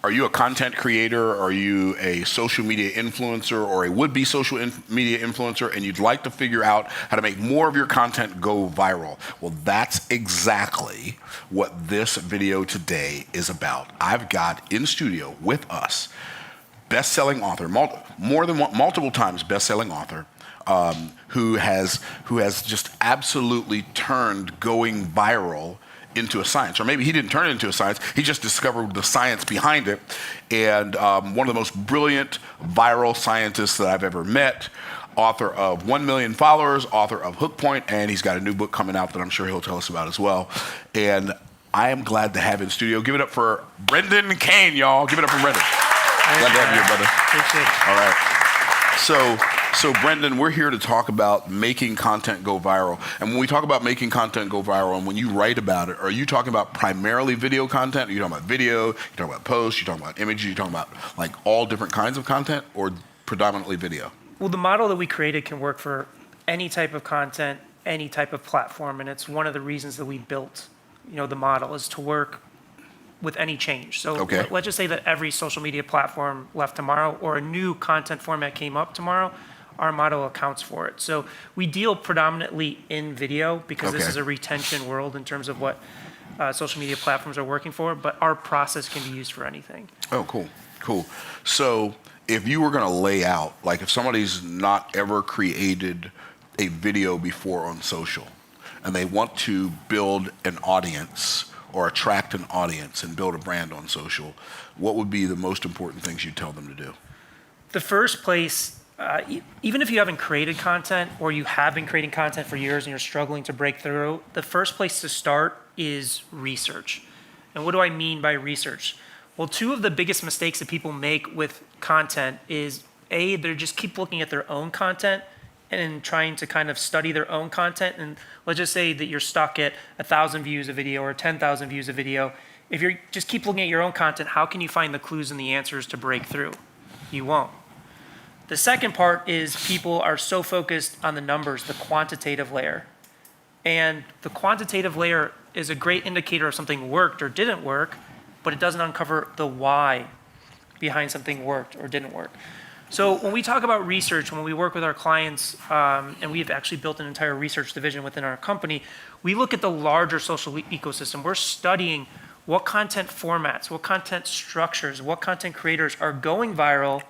are you a content creator? Are you a social media influencer or a would-be media influencer, and you'd like to figure out how to make more of your content go viral? Well, that's exactly what this video today is about. I've got in studio with us best-selling author, multiple times best-selling author, who has just absolutely turned going viral into a science. Or maybe he didn't turn it into a science, he just discovered the science behind it. And one of the most brilliant viral scientists that I've ever met, author of 1 million followers, author of Hook Point, and he's got a new book coming out that I'm sure he'll tell us about as well. And I am glad to have in studio. Give it up for Brendan Kane, y'all. Give it up for Brendan. Glad to have you here, brother. Appreciate it. All right. So Brendan, we're here to talk about making content go viral. And when we talk about making content go viral, and when you write about it, are you talking about primarily video content? Are you talking about video? You're talking about posts? You're talking about images? You're talking about like all different kinds of content, or predominantly video? Well, the model that we created can work for any type of content, any type of platform, and it's one of the reasons that we built, the model is to work with any change. So let's just say that every social media platform left tomorrow, or a new content format came up tomorrow, our model accounts for it. So we deal predominantly in video because this is a retention world in terms of what social media platforms are working for, but our process can be used for anything. Oh, cool. So if you were gonna lay out, like if somebody's not ever created a video before on social, and they want to build an audience or attract an audience and build a brand on social, what would be the most important things you'd tell them to do? The first place, even if you haven't created content or you have been creating content for years and you're struggling to break through, the first place to start is research. And what do I mean by research? Well, two of the biggest mistakes that people make with content is A, they just keep looking at their own content and trying to kind of study their own content. And let's just say that you're stuck at 1,000 views a video or 10,000 views a video. If you just keep looking at your own content, how can you find the clues and the answers to break through? You won't. The second part is people are so focused on the numbers, the quantitative layer. And the quantitative layer is a great indicator of something worked or didn't work, but it doesn't uncover the why behind something worked or didn't work. So when we talk about research, when we work with our clients, and we've actually built an entire research division within our company, we look at the larger social ecosystem. We're studying what content formats, what content structures, what content creators are going viral,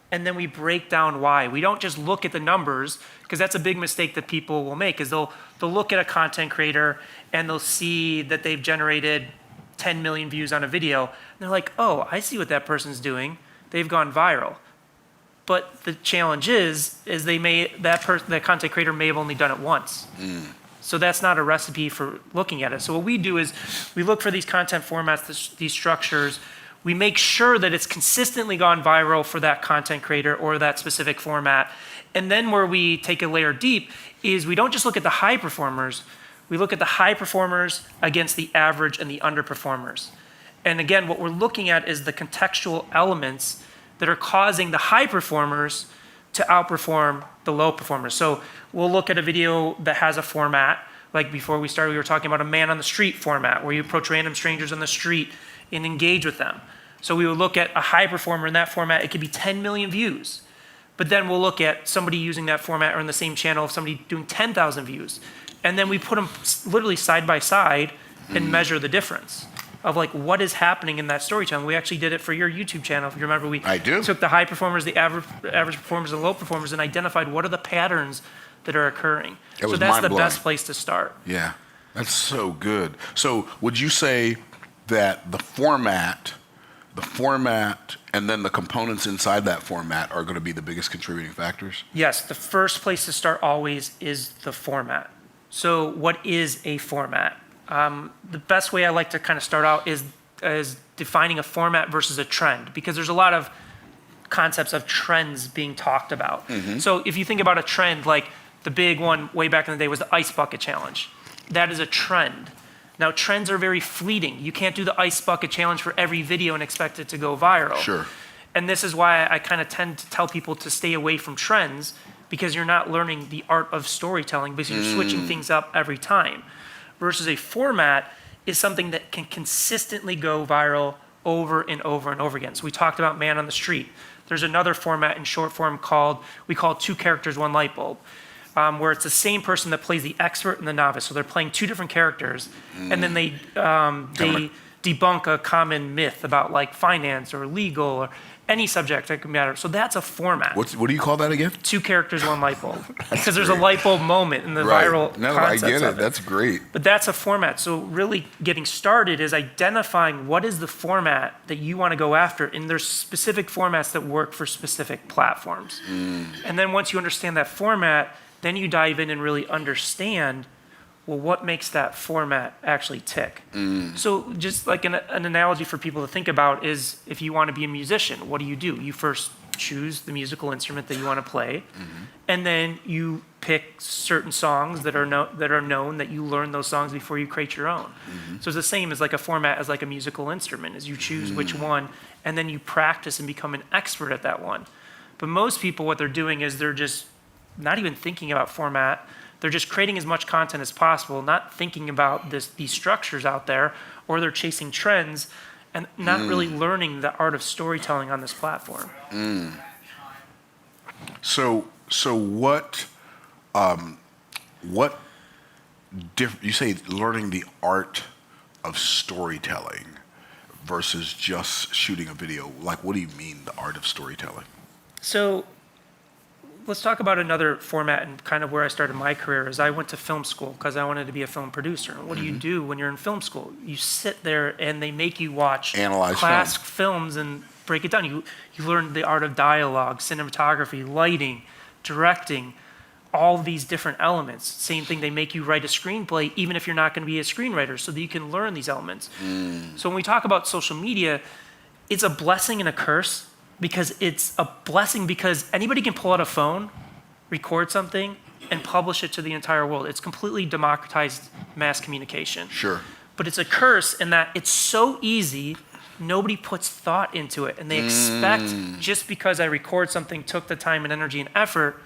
and then we break down why. We don't just look at the numbers, because that's a big mistake that people will make, is they'll look at a content creator and they'll see that they've generated 10 million views on a video. And they're like, oh, I see what that person's doing. They've gone viral. But the challenge is that content creator may have only done it once. So that's not a recipe for looking at it. So what we do is we look for these content formats, these structures. We make sure that it's consistently gone viral for that content creator or that specific format. And then where we take a layer deep is we don't just look at the high performers, we look at the high performers against the average and the underperformers. And again, what we're looking at is the contextual elements that are causing the high performers to outperform the low performers. So we'll look at a video that has a format, like before we started, we were talking about a man on the street format, where you approach random strangers on the street and engage with them. So we would look at a high performer in that format, it could be 10 million views. But then we'll look at somebody using that format or in the same channel of somebody doing 10,000 views. And then we put them literally side by side and measure the difference of like what is happening in that storytelling. We actually did it for your YouTube channel. If you remember, we took the high performers, the average performers, and low performers, and identified what are the patterns that are occurring. So that's the best place to start. Yeah, that's so good. So would you say that the format, and then the components inside that format are going to be the biggest contributing factors? Yes, the first place to start always is the format. So what is a format? The best way I like to kind of start out is defining a format versus a trend, because there's a lot of concepts of trends being talked about. So if you think about a trend, like the big one way back in the day was the ice bucket challenge. That is a trend. Now, trends are very fleeting. You can't do the ice bucket challenge for every video and expect it to go viral. Sure. And this is why I kind of tend to tell people to stay away from trends, because you're not learning the art of storytelling, because you're switching things up every time. Versus a format is something that can consistently go viral over and over and over again. So we talked about Man on the Street. There's another format in short form we call Two Characters, One Light Bulb, where it's the same person that plays the expert and the novice. So they're playing two different characters, and then they debunk a common myth about like finance or legal or any subject that can matter. So that's a format. What do you call that again? Two Characters, One Light Bulb. Because there's a light bulb moment in the viral No, I concepts get it. of it. That's great. But that's a format. So really getting started is identifying what is the format that you want to go after. And there's specific formats that work for specific platforms. And then once you understand that format, then you dive in and really understand, well, what makes that format actually tick? So just like an analogy for people to think about is if you want to be a musician, what do? You first choose the musical instrument that you want to play, and then you pick certain songs that are known, that you learn those songs before you create your own. So it's the same as like a format as like a musical instrument, is you choose which one, and then you practice and become an expert at that one. But most people, what they're doing is they're just not even thinking about format. They're just creating as much content as possible, not thinking about these structures out there, or they're chasing trends and not really learning the art of storytelling on this platform. So you say learning the art of storytelling versus just shooting a video. Like, what do you mean, the art of storytelling? So let's talk about another format and kind of where I started my career. Is I went to film school because I wanted to be a film producer. And what do you do when you're in film school? You sit there and they make you watch Analyze classic films and break it down. You learn the art of dialogue, cinematography, lighting, directing, all these different elements. Same thing, they make you write a screenplay even if you're not going to be a screenwriter, so that you can learn these elements. So when we talk about social media, it's a blessing and a curse. Because it's a blessing because anybody can pull out a phone, record something, and publish it to the entire world. It's completely democratized mass communication. Sure. But it's a curse in that it's so easy, nobody puts thought into it. And they expect, just because I record something, took the time and energy and effort,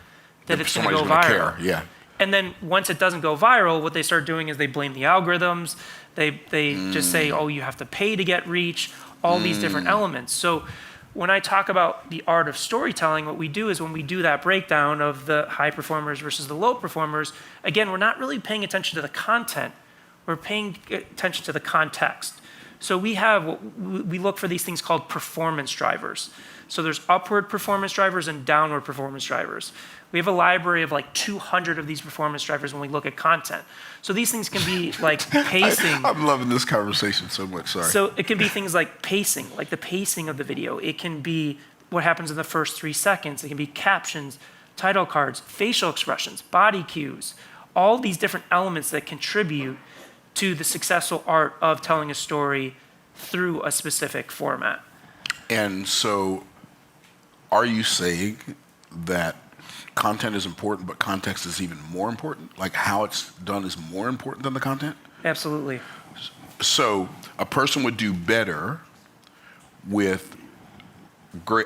that it's going to go viral. Yeah. And then once it doesn't go viral, what they start doing is they blame the algorithms. They just say, oh, you have to pay to get reach, all these different elements. So when I talk about the art of storytelling, what we do is when we do that breakdown of the high performers versus the low performers, again, we're not really paying attention to the content. We're paying attention to the context. So we look for these things called performance drivers. So there's upward performance drivers and downward performance drivers. We have a library of like 200 of these performance drivers when we look at content. So these things can be like pacing. I'm loving this conversation so much, sorry. So it can be things like pacing, like the pacing of the video. It can be what happens in the first 3 seconds. It can be captions, title cards, facial expressions, body cues, all these different elements that contribute to the successful art of telling a story through a specific format. And so are you saying that content is important, but context is even more important? Like how it's done is more important than the content? Absolutely. So a person would do better with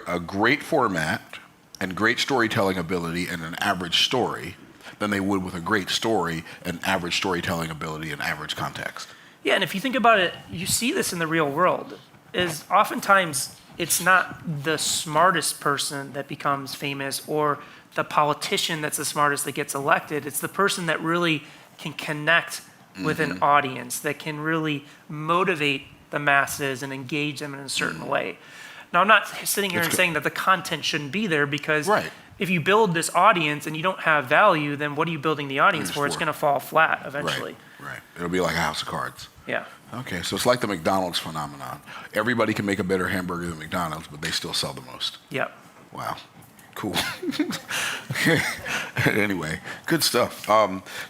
a great format and great storytelling ability and an average story than they would with a great story and average storytelling ability and average context. Yeah, and if you think about it, you see this in the real world, is oftentimes it's not the smartest person that becomes famous or the politician that's the smartest that gets elected. It's the person that really can connect with an audience, that can really motivate the masses and engage them in a certain way. Now, I'm not sitting here and saying that the content shouldn't be there, because if you build this audience and you don't have value, then what are you building the audience for? It's going to fall flat eventually. Right. It'll be like a house of cards. Yeah. Okay, so it's like the McDonald's phenomenon. Everybody can make a better hamburger than McDonald's, but they still sell the most. Yep. Wow. Cool. Okay. Anyway, good stuff.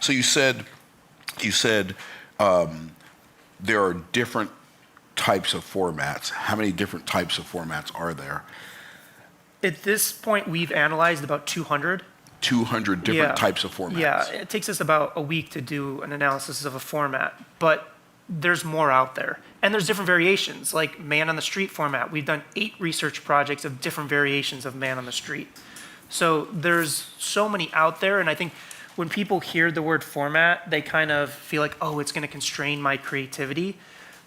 So you said there are different types of formats. How many different types of formats are there? At this point, we've analyzed about 200. 200 different types of formats. Yeah, it takes us about a week to do an analysis of a format, but there's more out there. And there's different variations, like man on the street format. We've done 8 research projects of different variations of man on the street. So there's so many out there, and I think when people hear the word format, they kind of feel like, oh, it's going to constrain my creativity.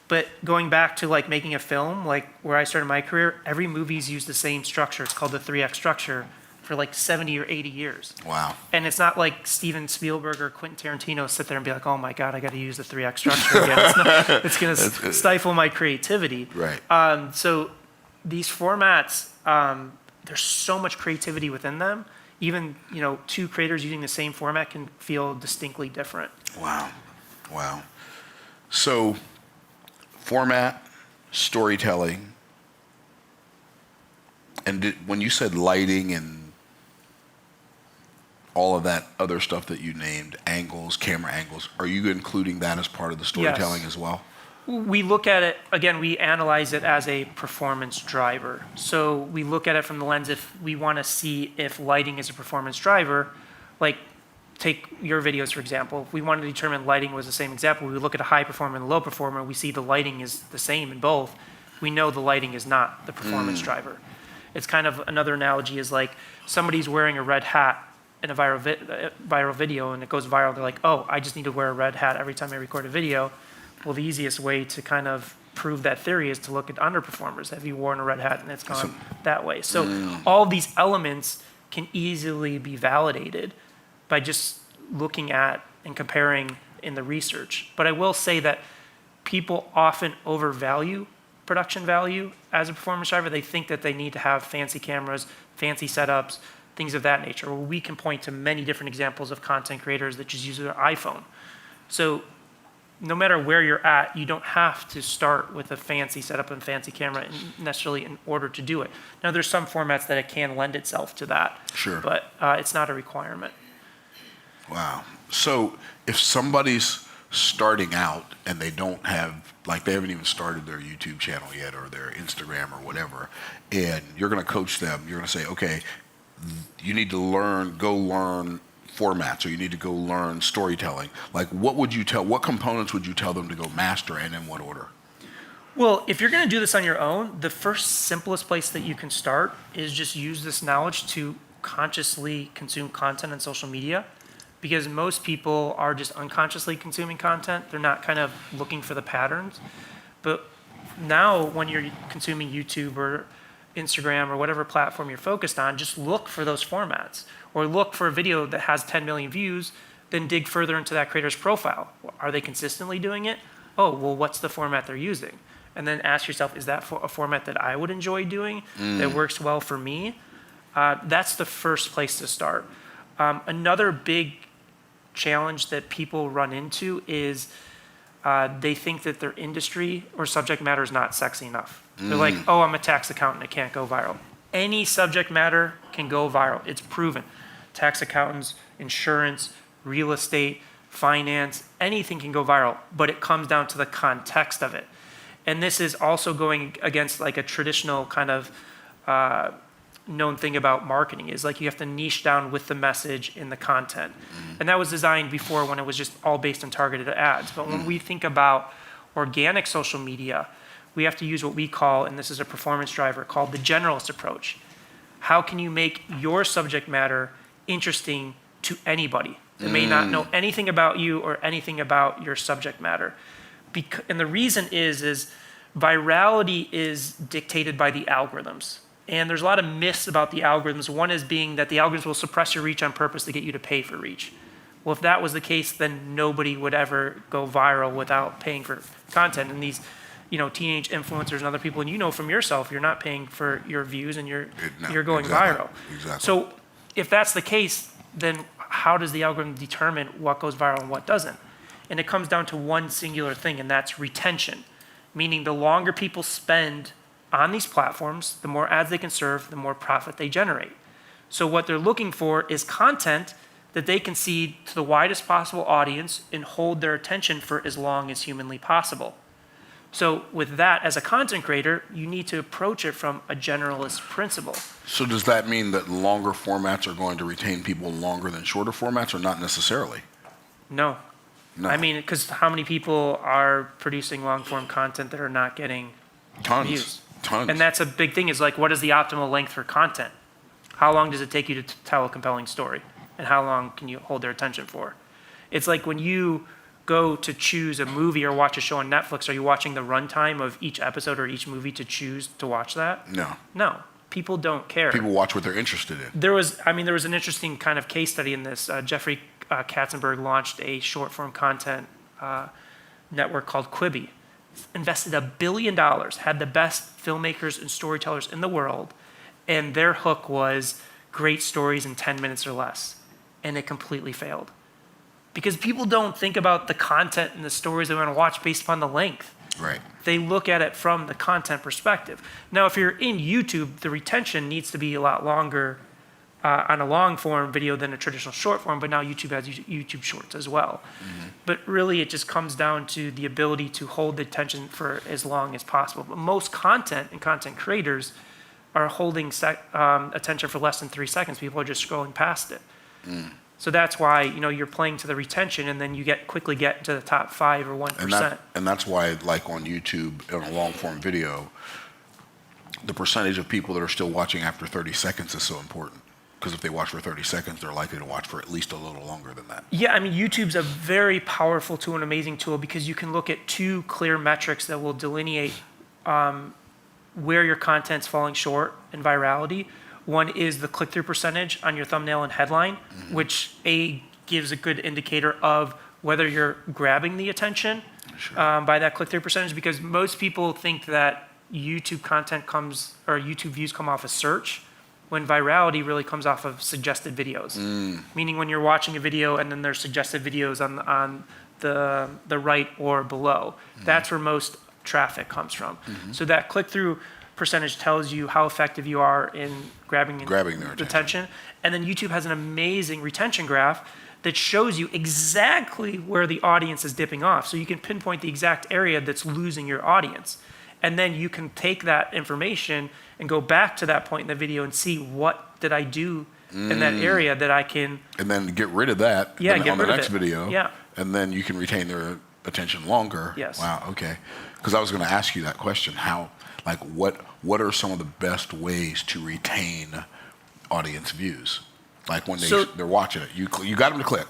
But going back to like making a film, like where I started my career, every movie's used the same structure. It's called the 3X structure for like 70 or 80 years. Wow. And it's not like Steven Spielberg or Quentin Tarantino sit there and be like, oh my God, I got to use the 3X structure again. It's going to stifle my creativity. Right. So these formats, there's so much creativity within them. Even, two creators using the same format can feel distinctly different. Wow. Wow. So format, storytelling, and when you said lighting and all of that other stuff that you named, angles, camera angles, are you including that as part of the storytelling as well? We look at it, again, we analyze it as a performance driver. So we look at it from the lens if we want to see if lighting is a performance driver, like take your videos, for example. If we wanted to determine lighting was the same example, we look at a high performer and a low performer, we see the lighting is the same in both. We know the lighting is not the performance driver. It's kind of another analogy is like somebody's wearing a red hat in a viral video and it goes viral. They're like, oh, I just need to wear a red hat every time I record a video. Well, the easiest way to kind of prove that theory is to look at underperformers. Have you worn a red hat and it's gone that way? So all these elements can easily be validated by just looking at and comparing in the research. But I will say that people often overvalue production value as a performance driver. They think that they need to have fancy cameras, fancy setups, things of that nature. Well, we can point to many different examples of content creators that just use their iPhone. So no matter where you're at, you don't have to start with a fancy setup and fancy camera necessarily in order to do it. Now, there's some formats that it can lend itself to that. Sure. But it's not a requirement. Wow. So if somebody's starting out and they don't have, like they haven't even started their YouTube channel yet or their Instagram or whatever, and you're going to coach them, you're going to say, okay, you need to go learn formats, or you need to go learn storytelling. Like what components would you tell them to go master and in what order? Well, if you're going to do this on your own, the first simplest place that you can start is just use this knowledge to consciously consume content on social media. Because most people are just unconsciously consuming content. They're not kind of looking for the patterns. But now when you're consuming YouTube or Instagram or whatever platform you're focused on, just look for those formats. Or look for a video that has 10 million views, then dig further into that creator's profile. Are they consistently doing it? Oh, well, what's the format they're using? And then ask yourself, is that a format that I would enjoy doing, that works well for me? That's the first place to start. Another big challenge that people run into is they think that their industry or subject matter is not sexy enough. They're like, oh, I'm a tax accountant, it can't go viral. Any subject matter can go viral. It's proven. Tax accountants, insurance, real estate, finance, anything can go viral, but it comes down to the context of it. And this is also going against like a traditional kind of known thing about marketing is like you have to niche down with the message in the content. And that was designed before when it was just all based on targeted ads. But when we think about organic social media, we have to use what we call, and this is a performance driver, called the generalist approach. How can you make your subject matter interesting to anybody that may not know anything about you or anything about your subject matter? And the reason is virality is dictated by the algorithms. And there's a lot of myths about the algorithms. One is being that the algorithms will suppress your reach on purpose to get you to pay for reach. Well, if that was the case, then nobody would ever go viral without paying for content. And these, teenage influencers and other people, and from yourself, you're not paying for your views and you're going viral. Exactly. So if that's the case, then how does the algorithm determine what goes viral and what doesn't? And it comes down to one singular thing, and that's retention. Meaning the longer people spend on these platforms, the more ads they can serve, the more profit they generate. So what they're looking for is content that they can see to the widest possible audience and hold their attention for as long as humanly possible. So with that, as a content creator, you need to approach it from a generalist principle. So does that mean that longer formats are going to retain people longer than shorter formats, or not necessarily? No. I mean, because how many people are producing long-form content that are not getting views? Tons. And that's a big thing is like, what is the optimal length for content? How long does it take you to tell a compelling story? And how long can you hold their attention for? It's like when you go to choose a movie or watch a show on Netflix, are you watching the runtime of each episode or each movie to choose to watch that? No. No. People don't care. People watch what they're interested in. There was an interesting kind of case study in this. Jeffrey Katzenberg launched a short form content network called Quibi. Invested $1 billion, had the best filmmakers and storytellers in the world, and their hook was great stories in 10 minutes or less. And it completely failed. Because people don't think about the content and the stories they want to watch based upon the length. Right. They look at it from the content perspective. Now, if you're in YouTube, the retention needs to be a lot longer on a long form video than a traditional short form, but now YouTube has YouTube Shorts as well. But really, it just comes down to the ability to hold the attention for as long as possible. But most content and content creators are holding attention for less than 3 seconds. People are just scrolling past it. So that's why you're playing to the retention, and then you quickly get into the top 5 or 1%. And that's why, like on YouTube, in a long form video, the percentage of people that are still watching after 30 seconds is so important. Because if they watch for 30 seconds, they're likely to watch for at least a little longer than that. Yeah, I mean, YouTube's a very powerful tool, an amazing tool, because you can look at 2 clear metrics that will delineate where your content's falling short in virality. One is the click-through percentage on your thumbnail and headline, which gives a good indicator of whether you're grabbing the attention by that click-through percentage, because most people think that YouTube YouTube views come off of search, when virality really comes off of suggested videos. Meaning when you're watching a video and then there's suggested videos on the right or below. That's where most traffic comes from. So that click-through percentage tells you how effective you are in grabbing their attention. And then YouTube has an amazing retention graph that shows you exactly where the audience is dipping off. So you can pinpoint the exact area that's losing your audience. And then you can take that information and go back to that point in the video and see what did I do in that area that I can... And then get rid of that on the next video. Yeah. And then you can retain their attention longer. Yes. Wow, okay. Because I was going to ask you that question. What are some of the best ways to retain audience views? Like when they're watching it. You got them to click.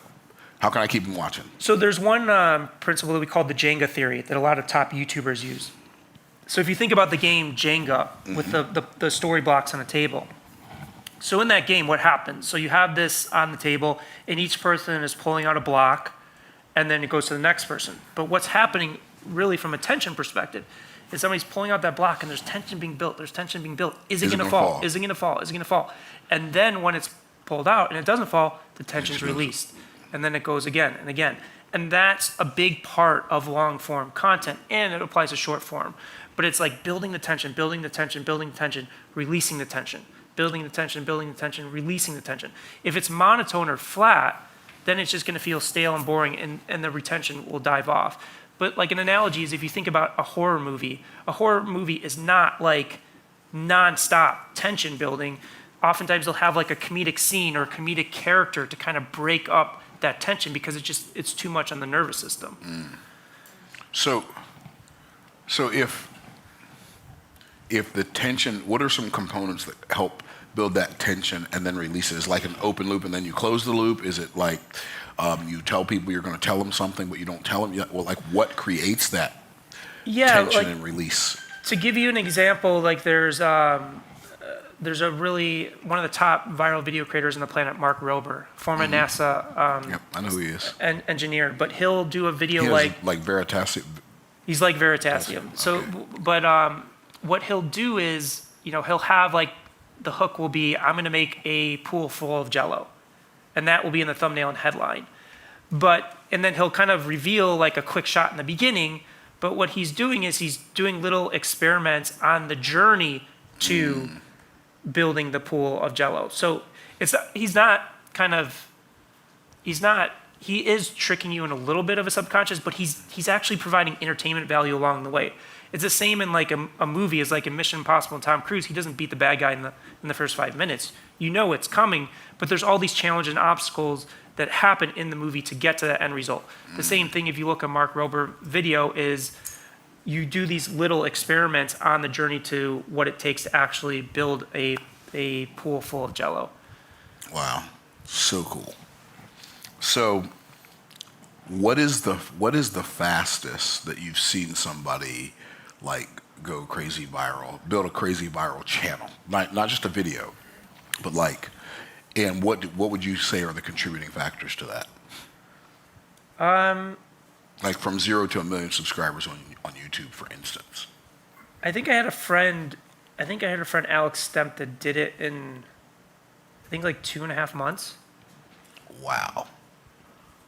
How can I keep them watching? So there's one principle that we call the Jenga theory that a lot of top YouTubers use. So if you think about the game Jenga with the story blocks on a table. So in that game, what happens? So you have this on the table, and each person is pulling out a block, and then it goes to the next person. But what's happening really from a tension perspective is somebody's pulling out that block, and there's tension being built. There's tension being built. Is it going to fall? Is it going to fall? Is it going to fall? And then when it's pulled out and it doesn't fall, the tension's released. And then it goes again and again. And that's a big part of long form content, and it applies to short form. But it's like building the tension, building the tension, building the tension, releasing the tension, building the tension, building the tension, releasing the tension. If it's monotone or flat, then it's just going to feel stale and boring, and the retention will dive off. But like an analogy is if you think about a horror movie is not like nonstop tension building. Oftentimes they'll have like a comedic scene or a comedic character to kind of break up that tension because it's too much on the nervous system. So if the tension, what are some components that help build that tension and then release it? Is it like an open loop and then you close the loop? Is it like you tell people you're going to tell them something but you don't tell them yet? Well, like what creates that tension and release? To give you an example, like there's a really, one of the top viral video creators on the planet, Mark Rober, former NASA yep, I know who he is. Engineer, but he'll do a video like Veritasium. He's like Veritasium. So, but what he'll do is, he'll have like, the hook will be, I'm going to make a pool full of Jell-O. And that will be in the thumbnail and headline. And then he'll kind of reveal like a quick shot in the beginning. But what he's doing is he's doing little experiments on the journey to building the pool of Jell-O. So he is tricking you in a little bit of a subconscious, but he's actually providing entertainment value along the way. It's the same in like a movie as like in Mission Impossible and Tom Cruise. He doesn't beat the bad guy in the first 5 minutes. You know it's coming, but there's all these challenges and obstacles that happen in the movie to get to that end result. The same thing if you look at Mark Rober video is you do these little experiments on the journey to what it takes to actually build a pool full of Jell-O. Wow, so cool. So what is the fastest that you've seen somebody like go crazy viral, build a crazy viral channel, not just a video, but like, and what would you say are the contributing factors to that? Like from 0 to 1 million subscribers on YouTube, for instance. I think I had a friend Alex Stemp that did it in, I think like 2.5 months. Wow.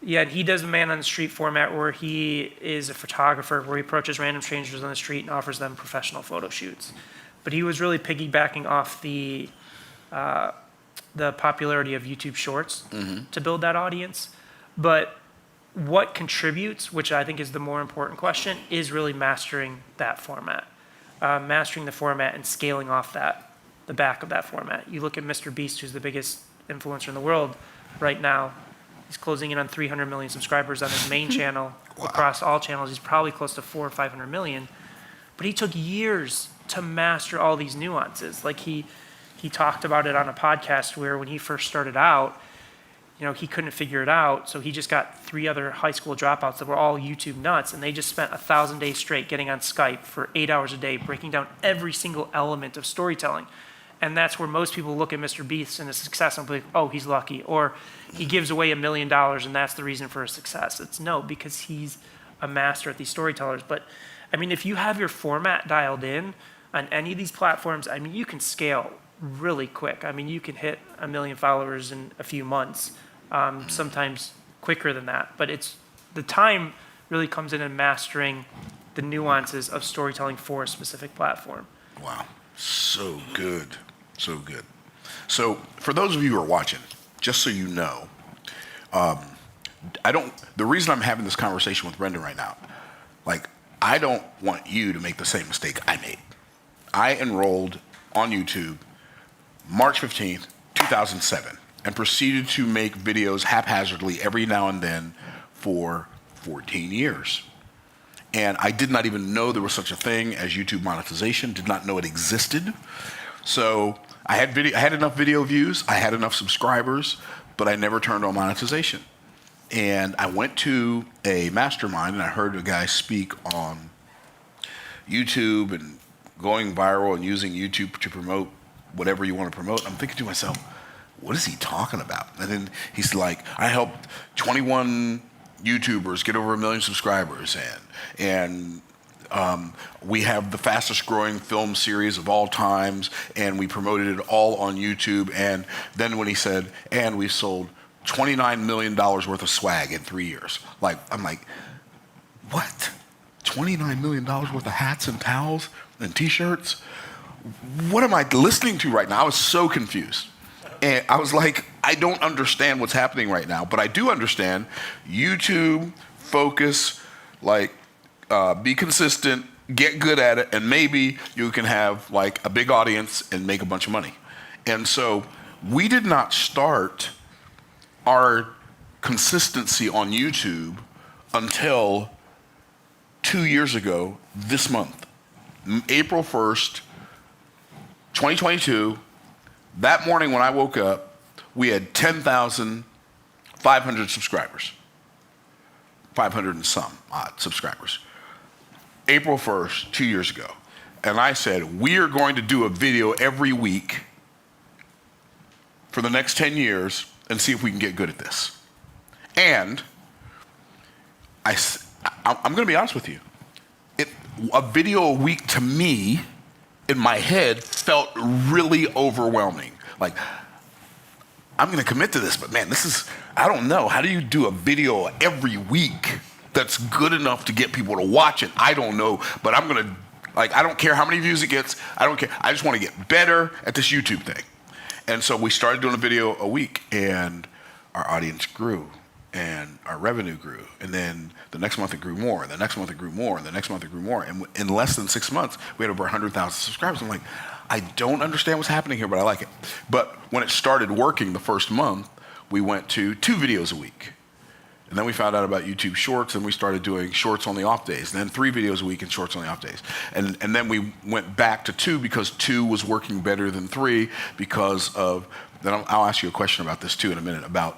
Yeah, and he does a man on the street format where he is a photographer, where he approaches random strangers on the street and offers them professional photo shoots. But he was really piggybacking off the popularity of YouTube Shorts to build that audience. But what contributes, which I think is the more important question, is really mastering that format. Mastering the format and scaling off the back of that format. You look at Mr. Beast, who's the biggest influencer in the world right now. He's closing in on 300 million subscribers on his main channel. Wow. Across all channels, he's probably close to 400 or 500 million. But he took years to master all these nuances. Like he talked about it on a podcast where when he first started out, he couldn't figure it out. So he just got 3 other high school dropouts that were all YouTube nuts, and they just spent 1,000 days straight getting on Skype for 8 hours a day, breaking down every single element of storytelling. And that's where most people look at Mr. Beast and his success and be like, oh, he's lucky. Or he gives away $1 million and that's the reason for his success. It's no, because he's a master at these storytellers. But I mean, if you have your format dialed in on any of these platforms, I mean, you can scale really quick. I mean, you can hit 1 million followers in a few months, sometimes quicker than that. But the time really comes in mastering the nuances of storytelling for a specific platform. Wow, so good. So good. So for those of you who are watching, just so you know, the reason I'm having this conversation with Brendan right now, like, I don't want you to make the same mistake I made. I enrolled on YouTube March 15th, 2007, and proceeded to make videos haphazardly every now and then for 14 years. And I did not even know there was such a thing as YouTube monetization, did not know it existed. So I had enough video views, I had enough subscribers, but I never turned on monetization. And I went to a mastermind and I heard a guy speak on YouTube and going viral and using YouTube to promote whatever you want to promote. I'm thinking to myself, what is he talking about? And then he's like, I helped 21 YouTubers get over 1 million subscribers, and we have the fastest growing film series of all times, and we promoted it all on YouTube. And then when he said, and we've sold $29 million worth of swag in 3 years. Like, I'm like, what? $29 million worth of hats and towels and t-shirts? What am I listening to right now? I was so confused. And I was like, I don't understand what's happening right now, but I do understand YouTube, focus, like, be consistent, get good at it, and maybe you can have like a big audience and make a bunch of money. And so we did not start our consistency on YouTube until 2 years ago this month, April 1st, 2022. That morning when I woke up, we had 10,500 subscribers, 500 and some odd subscribers. April 1st, 2 years ago. And I said, we are going to do a video every week for the next 10 years and see if we can get good at this. And I'm going to be honest with you. A video a week to me, in my head, felt really overwhelming. Like, I'm going to commit to this, but man, I don't know. How do you do a video every week that's good enough to get people to watch it? I don't know, but I'm going to, like, I don't care how many views it gets. I don't care. I just want to get better at this YouTube thing. And so we started doing a video a week, and our audience grew, and our revenue grew. And then the next month it grew more, and the next month it grew more, and the next month it grew more. And in less than 6 months, we had over 100,000 subscribers. I'm like, I don't understand what's happening here, but I like it. But when it started working the first month, we went to 2 videos a week. And then we found out about YouTube Shorts, and we started doing shorts on the off days, and then 3 videos a week and shorts on the off days. And then we went back to 2 because 2 was working better than 3 because of then I'll ask you a question about this too in a minute, about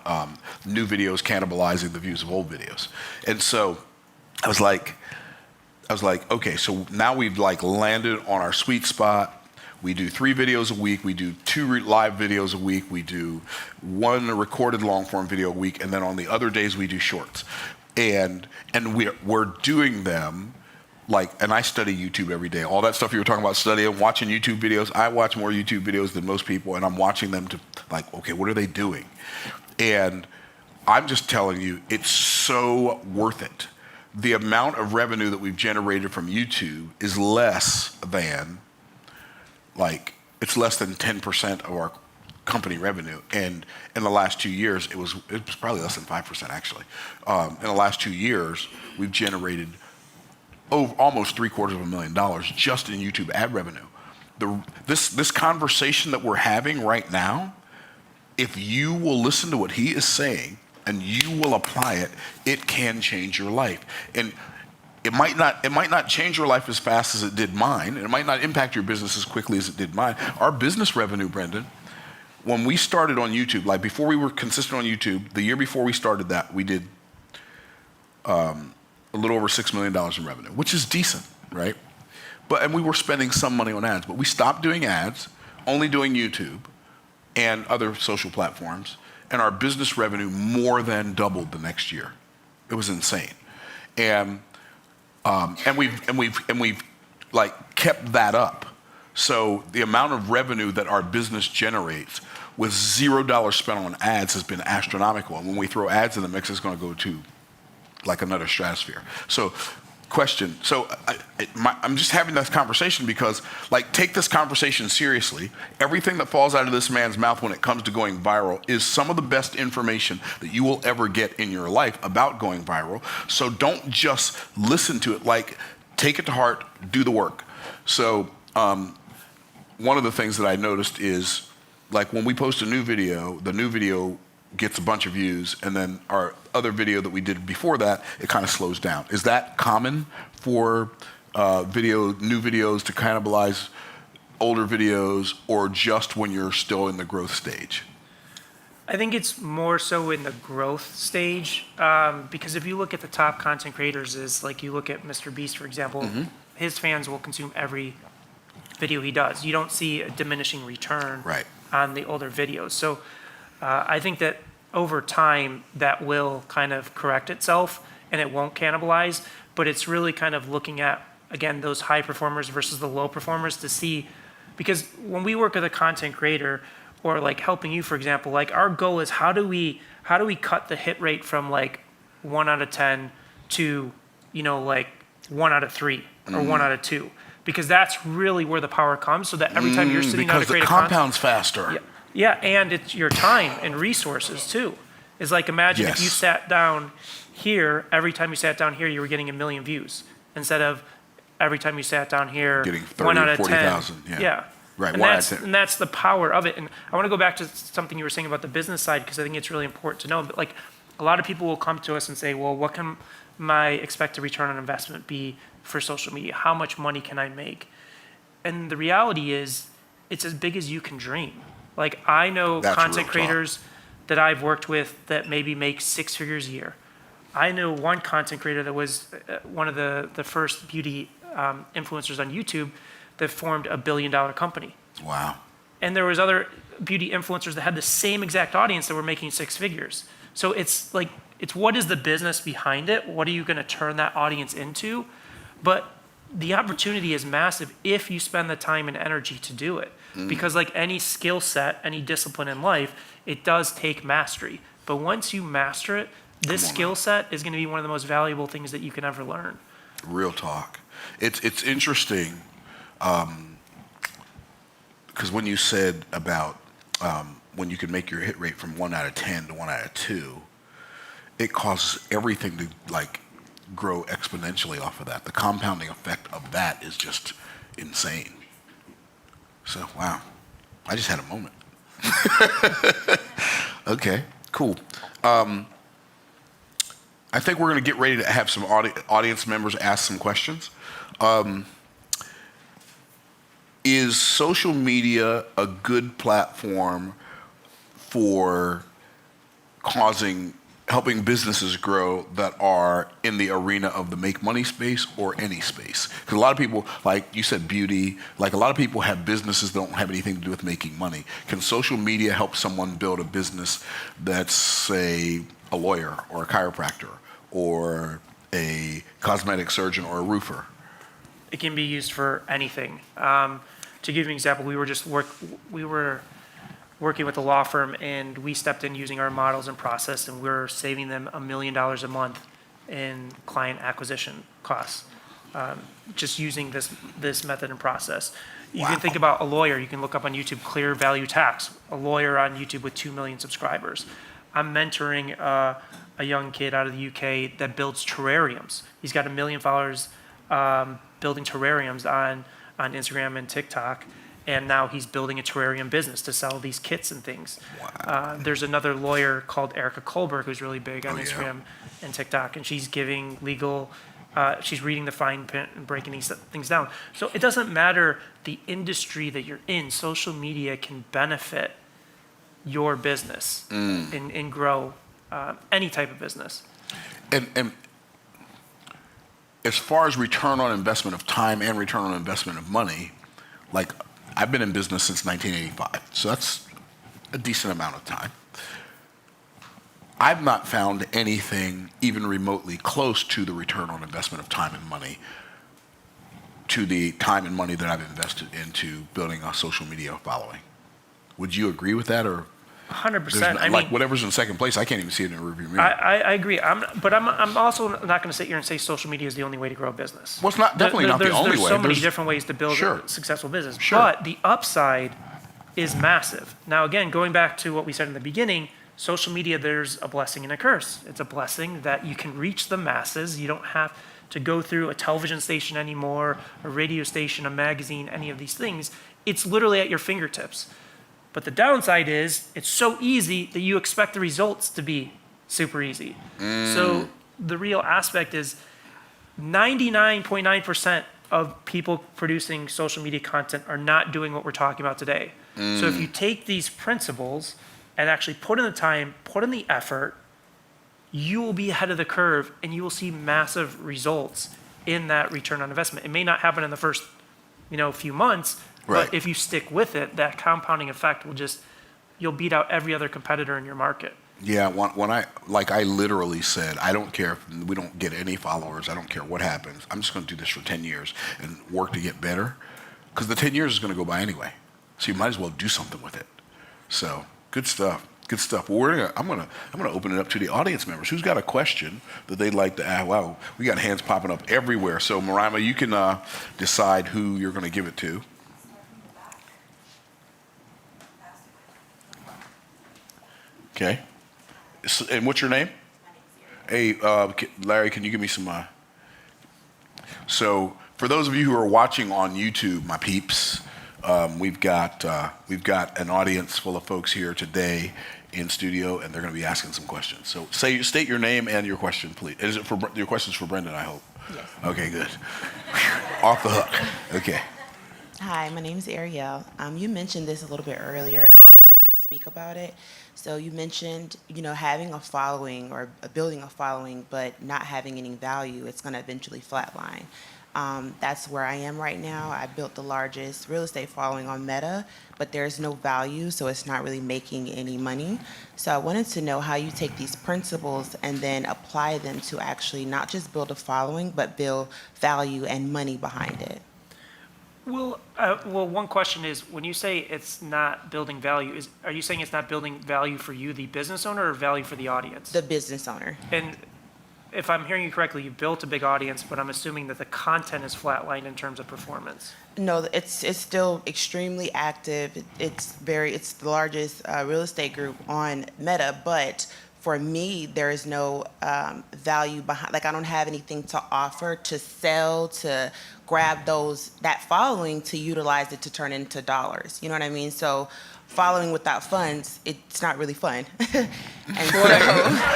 new videos cannibalizing the views of old videos. And so I was like, okay, so now we've like landed on our sweet spot. We do 3 videos a week. We do 2 live videos a week. We do 1 recorded long form video a week. And then on the other days we do shorts. And we're doing them like, and I study YouTube every day. All that stuff you were talking about studying, watching YouTube videos. I watch more YouTube videos than most people, and I'm watching them to like, okay, what are they doing? And I'm just telling you, it's so worth it. The amount of revenue that we've generated from YouTube is less than, like, it's less than 10% of our company revenue. And in the last 2 years, it was probably less than 5% actually. In the last 2 years, we've generated almost $750,000 just in YouTube ad revenue. This conversation that we're having right now, if you will listen to what he is saying and you will apply it, it can change your life. And it might not change your life as fast as it did mine, and it might not impact your business as quickly as it did mine. Our business revenue, Brendan, when we started on YouTube, like before we were consistent on YouTube, the year before we started that, we did a little over $6 million in revenue, which is decent, right? And we were spending some money on ads, but we stopped doing ads, only doing YouTube and other social platforms, and our business revenue more than doubled the next year. It was insane. And we've like kept that up. So the amount of revenue that our business generates with $0 spent on ads has been astronomical. And when we throw ads in the mix, it's going to go to like another stratosphere. So question, so I'm just having this conversation because, like, take this conversation seriously. Everything that falls out of this man's mouth when it comes to going viral is some of the best information that you will ever get in your life about going viral. So don't just listen to it, like, take it to heart, do the work. So one of the things that I noticed is, like, when we post a new video, the new video gets a bunch of views, and then our other video that we did before that, it kind of slows down. Is that common for new videos to cannibalize older videos, or just when you're still in the growth stage? I think it's more so in the growth stage, because if you look at the top content creators, is like you look at Mr. Beast, for example, his fans will consume every video he does. You don't see a diminishing return on the older videos. So I think that over time that will kind of correct itself and it won't cannibalize, but it's really kind of looking at, again, those high performers versus the low performers to see, because when we work with a content creator or like helping you, for example, like our goal is how do we cut the hit rate from like 1 out of 10 to, like 1 out of 3 or 1 out of 2, because that's really where the power comes, so that every time you're sitting down to create a content, compounds faster. Yeah, and it's your time and resources too. It's like, imagine if you sat down here, every time you sat down here, you were getting 1 million views instead of every time you sat down here, getting 30, 1 out of 10. 40,000. Yeah. Right. And that's the power of it. And I want to go back to something you were saying about the business side, because I think it's really important to know. But like, a lot of people will come to us and say, well, what can my expected return on investment be for social media? How much money can I make? And the reality is, it's as big as you can dream. Like, I know content creators that I've worked with that maybe make 6 figures a year. I know one content creator that was one of the first beauty influencers on YouTube that formed $1 billion company. Wow. And there was other beauty influencers that had the same exact audience that were making 6 figures. So it's like, it's what is the business behind it? What are you going to turn that audience into? But the opportunity is massive if you spend the time and energy to do it. Because like any skill set, any discipline in life, it does take mastery. But once you master it, this skill set is going to be one of the most valuable things that you can ever learn. Real talk. It's interesting, because when you said about when you can make your hit rate from 1 out of 10 to 1 out of 2, it causes everything to like grow exponentially off of that. The compounding effect of that is just insane. So, wow, I just had a moment. Okay, cool. I think we're going to get ready to have some audience members ask some questions. Is social media a good platform for helping businesses grow that are in the arena of the make money space or any space? Because a lot of people, like you said, beauty, like a lot of people have businesses that don't have anything to do with making money. Can social media help someone build a business that's, say, a lawyer or a chiropractor or a cosmetic surgeon or a roofer? It can be used for anything. To give you an example, we were working with a law firm, and we stepped in using our models and process, and we're saving them $1 million a month in client acquisition costs, just using this method and process. You can think about a lawyer. You can look up on YouTube, Clear Value Tax, a lawyer on YouTube with 2 million subscribers. I'm mentoring a young kid out of the UK that builds terrariums. He's got 1 million followers building terrariums on Instagram and TikTok. And now he's building a terrarium business to sell these kits and things. Wow. There's another lawyer called 𝐅𝐫𝐞𝐞 who's really big on Instagram and TikTok, and she's giving legal, she's reading the fine print and breaking these things down. So it doesn't matter the industry that you're in, social media can benefit your business and grow any type of business. And as far as return on investment of time and return on investment of money, like, I've been in business since 1985, so that's a decent amount of time. I've not found anything even remotely close to the return on investment of time and money to the time and money that I've invested into building a social media following. Would you agree with that, or? 100%. I like mean, whatever's in second place, I can't even see it in a review mirror. I agree. But I'm also not going to sit here and say social media is the only way to grow a business. Well, it's not definitely not the only way. There's so many different ways to build Sure. a successful business. Sure. But the upside is massive. Now, again, going back to what we said in the beginning, social media, there's a blessing and a curse. It's a blessing that you can reach the masses. You don't have to go through a television station anymore, a radio station, a magazine, any of these things. It's literally at your fingertips. But the downside is it's so easy that you expect the results to be super easy. So the real aspect is 99.9% of people producing social media content are not doing what we're talking about today. So if you take these principles and actually put in the time, put in the effort, you will be ahead of the curve and you will see massive results in that return on investment. It may not happen in the first, few months, right. But if you stick with it, that compounding effect will you'll beat out every other competitor in your market. Yeah, when I literally said, I don't care if we don't get any followers, I don't care what happens. I'm just going to do this for 10 years and work to get better, because the 10 years is going to go by anyway. So you might as well do something with it. So good stuff. Good stuff. Well, I'm gonna open it up to the audience members. Who's got a question that they'd like to ask? Wow, we got hands popping up everywhere. So Myron, you can decide who you're going to give it to. Okay. And what's your name? Hey, Larry, can you give me some? So for those of you who are watching on YouTube, my peeps, we've got an audience full of folks here today in studio, and they're going to be asking some questions. So state your name and your question, please. Is it your question's for Brendan, I hope? Yes. Okay, good. Off the hook. Okay. Hi, my name is 𝐅𝐫𝐲. You mentioned this a little bit earlier, and I just wanted to speak about it. So you mentioned, having a following or building a following, but not having any value, it's going to eventually flatline. That's where I am right now. I built the largest real estate following on Meta, but there's no value, so it's not really making any money. So I wanted to know how you take these principles and then apply them to actually not just build a following, but build value and money behind it. Well, one question is, when you say it's not building value, are you saying it's not building value for you, the business owner, or value for the audience? The business owner. And if I'm hearing you correctly, you built a big audience, but I'm assuming that the content is flatlined in terms of performance. No, it's still extremely active. It's the largest real estate group on Meta, but for me, there is no value behind, like I don't have anything to offer, to sell, to grab that following to utilize it to turn into dollars. You know what I mean? So following without funds, it's not really fun. And so,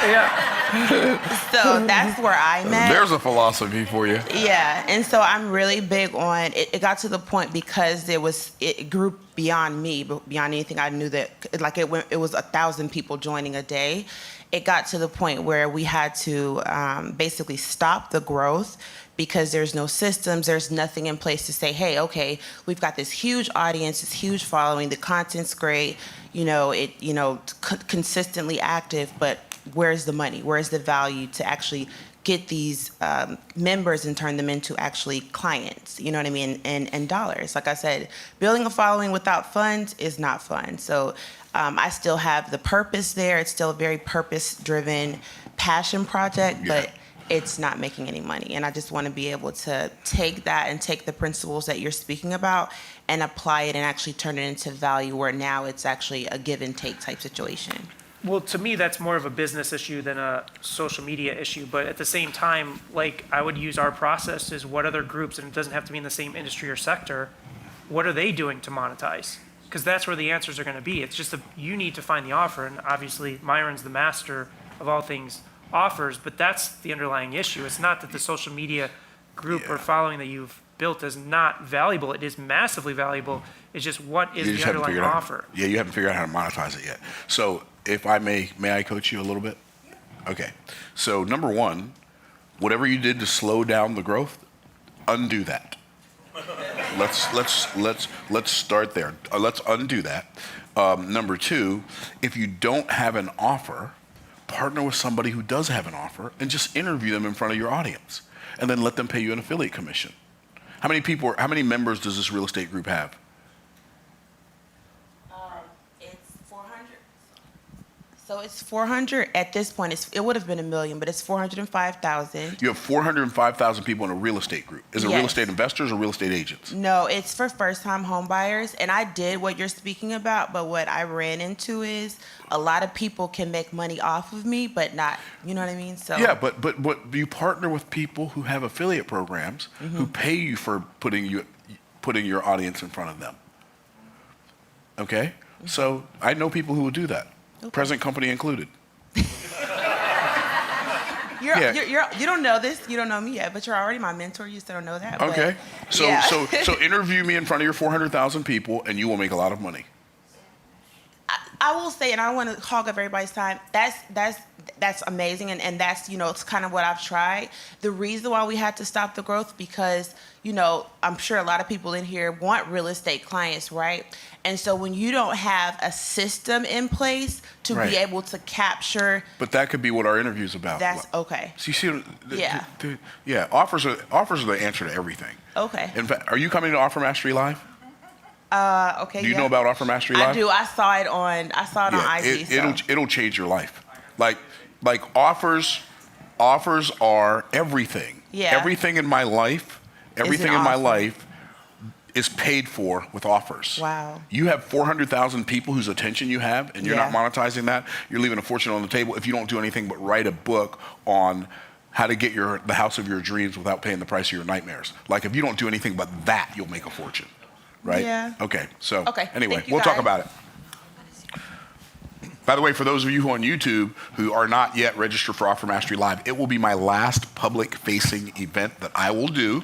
Yeah. so that's where I'm at. There's a philosophy for you. Yeah, and so I'm really big on it. It got to the point because it grew beyond me, beyond anything I knew that like it was 1,000 people joining a day. It got to the point where we had to basically stop the growth because there's no systems, there's nothing in place to say, hey, okay, we've got this huge audience, this huge following, the content's great, consistently active, but where's the money? Where's the value to actually get these members and turn them into actually clients, you know what I mean, and dollars. Like I said, building a following without funds is not fun. So I still have the purpose there. It's still a very purpose-driven passion project, but it's not making any money. And I just want to be able to take that and take the principles that you're speaking about and apply it and actually turn it into value where now it's actually a give and take type situation. Well, to me, that's more of a business issue than a social media issue. But at the same time, like I would use our process is what other groups, and it doesn't have to be in the same industry or sector, what are they doing to monetize? Because that's where the answers are going to be. It's just you need to find the offer. And obviously, Myron's the master of all things offers, but that's the underlying issue. It's not that the social media group or following that you've built is not valuable. It is massively valuable. It's just what is the underlying offer? Yeah, you haven't figured out how to monetize it yet. So if I may I coach you a little bit? Okay. So number one, whatever you did to slow down the growth, undo that. Let's start there. Let's undo that. Number two, if you don't have an offer, partner with somebody who does have an offer and just interview them in front of your audience, and then let them pay you an affiliate commission. How many members does this real estate group have? It's 400. So it's 400 at this point. It would have been 1 million, but it's 405,000. You have 405,000 people in a real estate group. Is it real estate investors or real estate agents? No, it's for first-time home buyers. And I did what you're speaking about, but what I ran into is a lot of people can make money off of me, but not, you know what I mean? So yeah, but you partner with people who have affiliate programs who pay you for putting your audience in front of them. Okay? So I know people who will do that. Okay. Present company included. You don't know this. You don't know me yet, but you're already my mentor. You still don't know that. Okay. But, so yeah. so interview me in front of your 400,000 people, and you will make a lot of money. I will say, and I don't want to hog up everybody's time, that's amazing, and that's, it's kind of what I've tried. The reason why we had to stop the growth, because, I'm sure a lot of people in here want real estate clients, right? And so when you don't have a system in place to be able to capture. But that could be what our interview's about. That's okay. So you see, Yeah. offers are the answer to everything. Okay. In fact, are you coming to Offer Mastery Live? Okay. Do you know about Offer Mastery Live? I do. I saw it on IG. It'll change your life. Like offers are everything. Yeah. Everything in my life is paid for with offers. Wow. You have 400,000 people whose attention you have, and you're not monetizing that. You're leaving a fortune on the table if you don't do anything but write a book on how to get the house of your dreams without paying the price of your nightmares. Like if you don't do anything but that, you'll make a fortune. Right? Yeah. Okay. So anyway, we'll talk about it. By the way, for those of you who are on YouTube who are not yet registered for Offer Mastery Live, it will be my last public-facing event that I will do.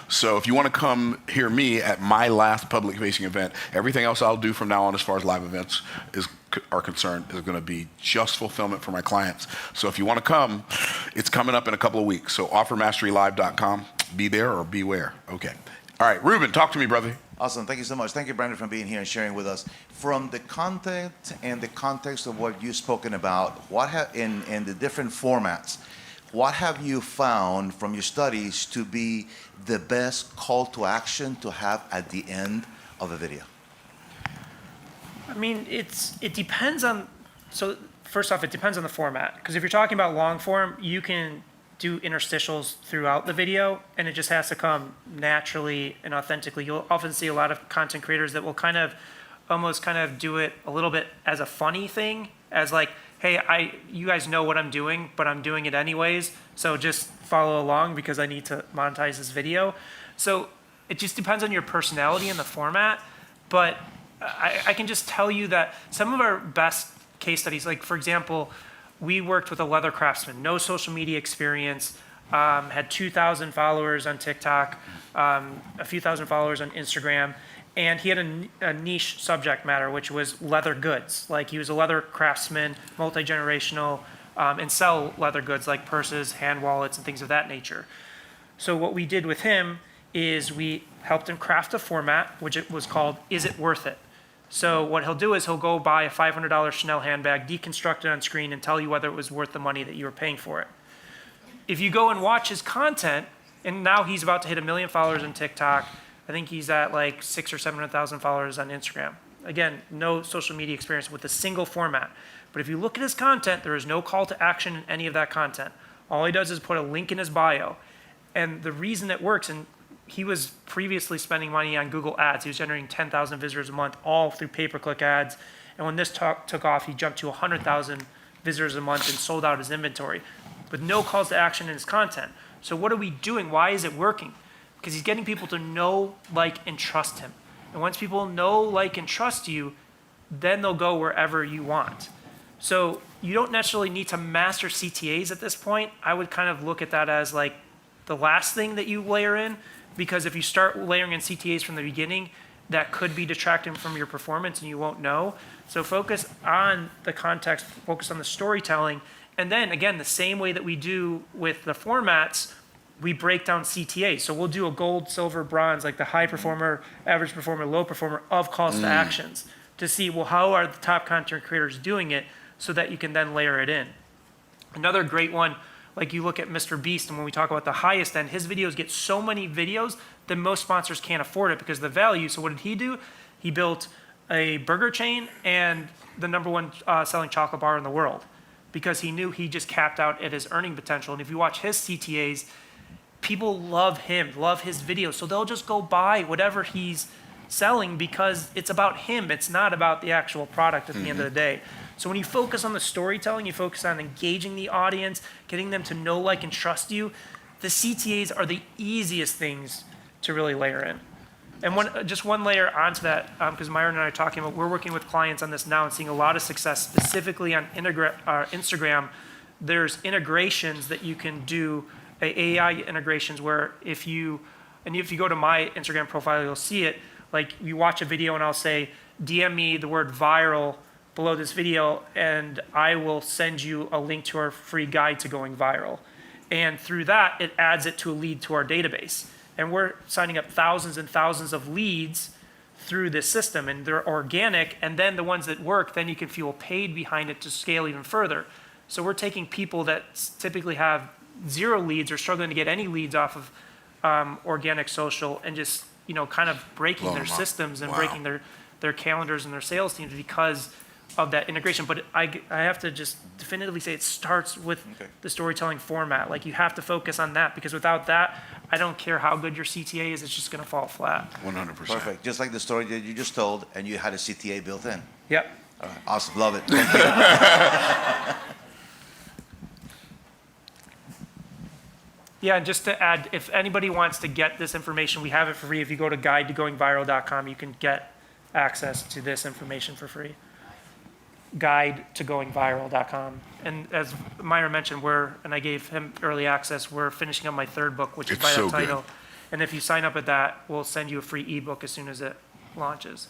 So if you want to come hear me at my last public-facing event, everything else I'll do from now on as far as live events are concerned is going to be just fulfillment for my clients. So if you want to come, it's coming up in a couple of weeks. So offermasterylive.com. Be there or beware. Okay. All right, Ruben, talk to me, brother. Awesome. Thank you so much. Thank you, Brandon, for being here and sharing with us. From the content and the context of what you've spoken about, in the different formats, what have you found from your studies to be the best call to action to have at the end of a video? I mean, it depends on, so first off, it depends on the format. Because if you're talking about long form, you can do interstitials throughout the video, and it just has to come naturally and authentically. You'll often see a lot of content creators that will almost do it a little bit as a funny thing, as like, hey, you guys know what I'm doing, but I'm doing it anyways, so just follow along because I need to monetize this video. So it just depends on your personality and the format. But I can just tell you that some of our best case studies, like for example, we worked with a leather craftsman, no social media experience, had 2,000 followers on TikTok, a few thousand followers on Instagram, and he had a niche subject matter, which was leather goods. Like he was a leather craftsman, multi-generational, and sell leather goods like purses, hand wallets, and things of that nature. So what we did with him is we helped him craft a format, which it was called, Is It Worth It? So what he'll do is he'll go buy a $500 Chanel handbag, deconstruct it on screen, and tell you whether it was worth the money that you were paying for it. If you go and watch his content, and now he's about to hit 1 million followers on TikTok. I think he's at like 600,000 or 700,000 followers on Instagram. Again, no social media experience with a single format. But if you look at his content, there is no call to action in any of that content. All he does is put a link in his bio. And the reason it works, and he was previously spending money on Google ads. He was generating 10,000 visitors a month, all through pay-per-click ads. And when this took off, he jumped to 100,000 visitors a month and sold out his inventory with no calls to action in his content. So what are we doing? Why is it working? Because he's getting people to know, like, and trust him. And once people know, like, and trust you, then they'll go wherever you want. So you don't necessarily need to master CTAs at this point. I would kind of look at that as like the last thing that you layer in, because if you start layering in CTAs from the beginning, that could be detracting from your performance and you won't know. So focus on the context, focus on the storytelling, and then again, the same way that we do with the formats, we break down CTAs. So we'll do a gold, silver, bronze, like the high performer, average performer, low performer of calls to actions to see, well, how are the top content creators doing it so that you can then layer it in. Another great one, like you look at Mr. Beast, and when we talk about the highest end, his videos get so many videos that most sponsors can't afford it because of the value. So what did he do? He built a burger chain and the #1 selling chocolate bar in the world because he knew he just capped out at his earning potential. And if you watch his CTAs, people love him, love his videos. So they'll just go buy whatever he's selling because it's about him. It's not about the actual product at the end of the day. So when you focus on the storytelling, you focus on engaging the audience, getting them to know, like, and trust you, the CTAs are the easiest things to really layer in. And just one layer onto that, because Myron and I are talking about, we're working with clients on this now and seeing a lot of success, specifically on Instagram. There's integrations that you can do, AI integrations, where if you go to my Instagram profile, you'll see it. Like you watch a video and I'll say, DM me the word viral below this video, and I will send you a link to our free guide to going viral. And through that, it adds it to a lead to our database. And we're signing up thousands and thousands of leads through this system, and they're organic, and then the ones that work, then you can fuel paid behind it to scale even further. So we're taking people that typically have 0 leads or struggling to get any leads off of organic social and just, kind of breaking their systems and breaking their calendars and their sales teams because of that integration. But I have to just definitively say it starts with the storytelling format. Like you have to focus on that, because without that, I don't care how good your CTA is, it's just going to fall flat. 100%. Perfect. Just like the story that you just told, and you had a CTA built in. Yep. All right. Awesome. Love it. Thank you. Yeah, and just to add, if anybody wants to get this information, we have it for free. If you go to guide2goingviral.com, you can get access to this information for free. Guide2goingviral.com. And as Myron mentioned, and I gave him early access, we're finishing up my 3rd book, which is by that title. And if you sign up at that, we'll send you a free ebook as soon as it launches.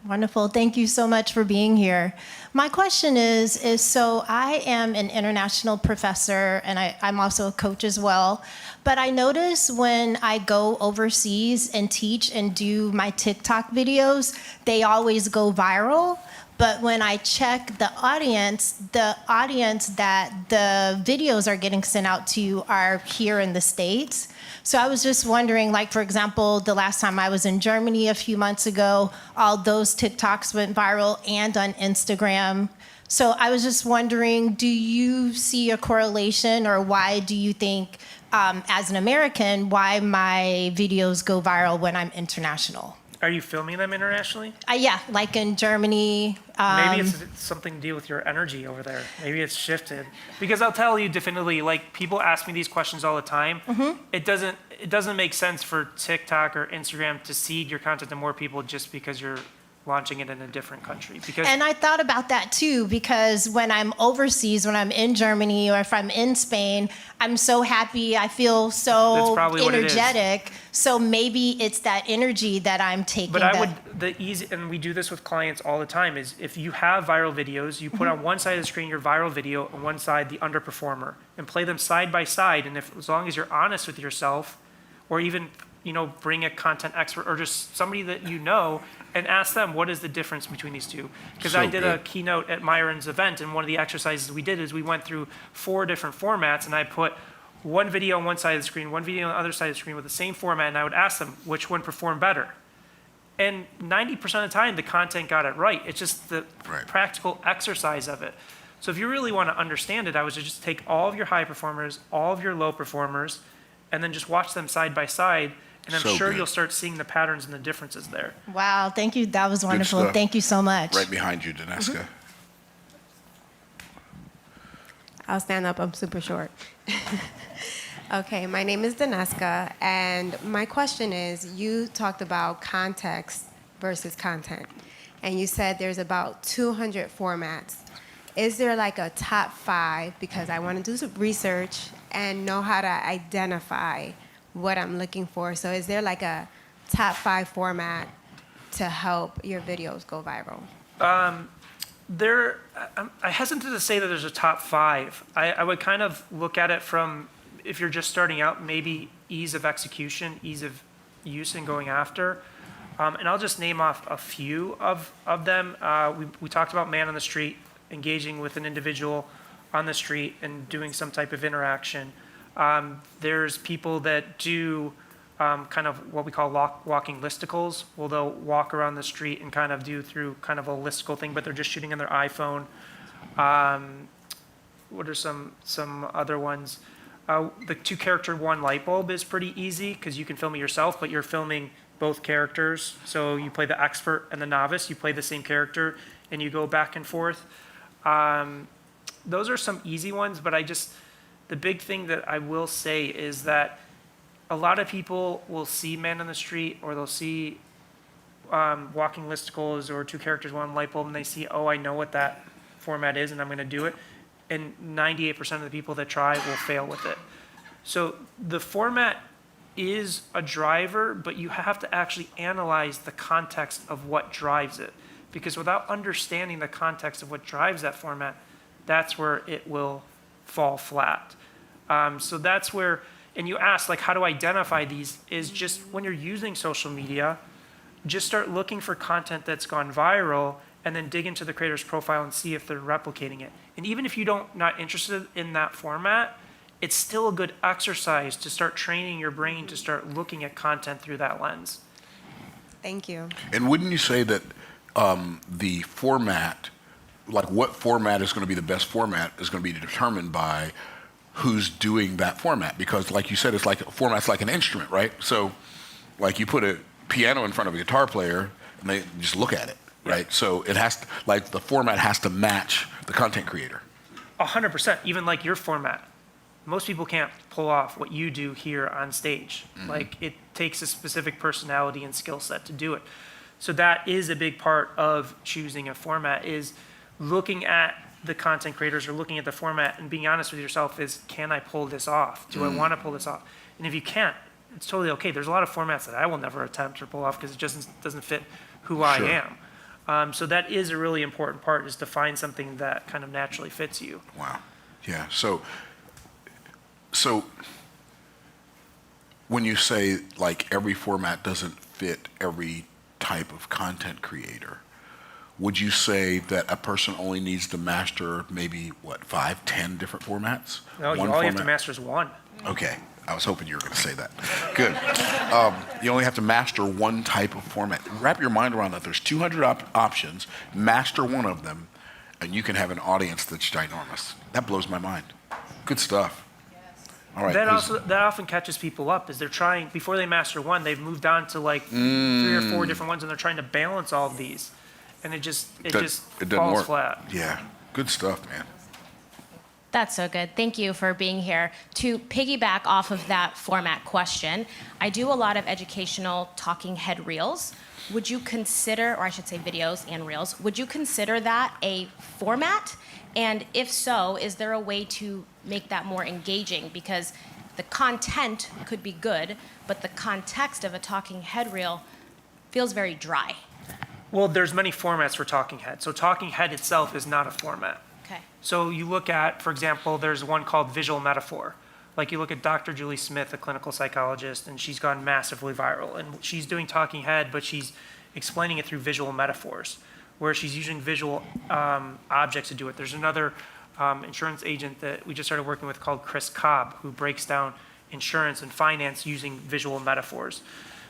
Wonderful. Thank you so much for being here. My question is so I am an international professor, and I'm also a coach as well. But I notice when I go overseas and teach and do my TikTok videos, they always go viral. But when I check the audience that the videos are getting sent out to are here in the States. So I was just wondering, like, for example, the last time I was in Germany a few months ago, all those TikToks went viral and on Instagram. So I was just wondering, do you see a correlation, or why do you think, as an American, why my videos go viral when I'm international? Are you filming them internationally? Yeah, like in Germany. Maybe it's something to do with your energy over there. Maybe it's shifted. Because I'll tell you definitively, like, people ask me these questions all the time. It doesn't, it doesn't make sense for TikTok or Instagram to seed your content to more people just because you're launching it in a different country. Because And I thought about that too, because when I'm overseas, when I'm in Germany or if I'm in Spain, I'm so happy. I feel That's so probably what it is. energetic. So maybe it's that energy that I'm taking. But I would, and we do this with clients all the time, is if you have viral videos, you put on one side of the screen your viral video and one side the underperformer and play them side by side. And as long as you're honest with yourself, or even, bring a content expert or just somebody that you know and ask them, what is the difference between these two? Because So I did a good. keynote at Myron's event, and one of the exercises we did is we went through 4 different formats, and I put one video on one side of the screen, one video on the other side of the screen with the same format, and I would ask them which one performed better. And 90% of the time, the content got it right. It's just the Right. practical exercise of it. So if you really want to understand it, I would just take all of your high performers, all of your low performers, and then just watch them side by side, and I'm So sure good. you'll start seeing the patterns and the differences there. Wow, thank you. That was wonderful. stuff. Thank you so much. Right behind you, Daneska. I'll stand up. I'm super short. Okay, my name is Daneska, and my question is, you talked about context versus content, and you said there's about 200 formats. Is there like a top 5? Because I want to do some research and know how to identify what I'm looking for. So is there like a top 5 format to help your videos go viral? I hesitate to say that there's a top 5. I would kind of look at it from, if you're just starting out, maybe ease of execution, ease of use and going after. And I'll just name off a few of them. We talked about man on the street, engaging with an individual on the street and doing some type of interaction. There's people that do kind of what we call walking listicles. Well, they'll walk around the street and kind of do through kind of a listicle thing, but they're just shooting on their iPhone. What are some other ones? The 2-character 1 light bulb is pretty easy because you can film it yourself, but you're filming both characters. So you play the expert and the novice. You play the same character and you go back and forth. Those are some easy ones, but the big thing that I will say is that a lot of people will see man on the street, or they'll see walking listicles or 2 characters 1 light bulb, and they see, oh, I know what that format is and I'm going to do it. And 98% of the people that try will fail with it. So the format is a driver, but you have to actually analyze the context of what drives it. Because without understanding the context of what drives that format, that's where it will fall flat. So that's where, and you ask, like, how to identify these, is just when you're using social media, just start looking for content that's gone viral and then dig into the creator's profile and see if they're replicating it. And even if not interested in that format, it's still a good exercise to start training your brain to start looking at content through that lens. Thank you. And wouldn't you say that the format, like what format is going to be the best format, is going to be determined by who's doing that format? Because like you said, it's like format's like an instrument, right? So like you put a piano in front of a guitar player and they just look at it, right? So it has to, like the format has to match the content creator. 100%, even like your format. Most people can't pull off what you do here on stage. Like it takes a specific personality and skill set to do it. So that is a big part of choosing a format, is looking at the content creators or looking at the format and being honest with yourself is, can I pull this off? Do I want to pull this off? And if you can't, it's totally okay. There's a lot of formats that I will never attempt or pull off because it just doesn't fit who I am. So that is a really important part, is to find something that kind of naturally fits you. Wow. Yeah. So when you say like every format doesn't fit every type of content creator, would you say that a person only needs to master maybe, 5, 10 different formats? No, all you have to master is one. Okay. I was hoping you were going to say that. Good. You only have to master one type of format. Wrap your mind around that. There's 200 options. Master one of them, and you can have an audience that's ginormous. That blows my mind. Good stuff. All right. That often catches people up, is they're trying, before they master one, they've moved on to like 3 or 4 different ones, and they're trying to balance all of these. And it just doesn't falls work. flat. Yeah. Good stuff, man. That's so good. Thank you for being here. To piggyback off of that format question, I do a lot of educational talking head reels. Would you consider, or I should say videos and reels, would you consider that a format? And if so, is there a way to make that more engaging? Because the content could be good, but the context of a talking head reel feels very dry. Well, there's many formats for talking head. So talking head itself is not a format. Okay. So you look at, for example, there's one called visual metaphor. Like you look at Dr. Julie Smith, a clinical psychologist, and she's gone massively viral. And she's doing talking head, but she's explaining it through visual metaphors, where she's using visual objects to do it. There's another insurance agent that we just started working with called Chris Cobb, who breaks down insurance and finance using visual metaphors.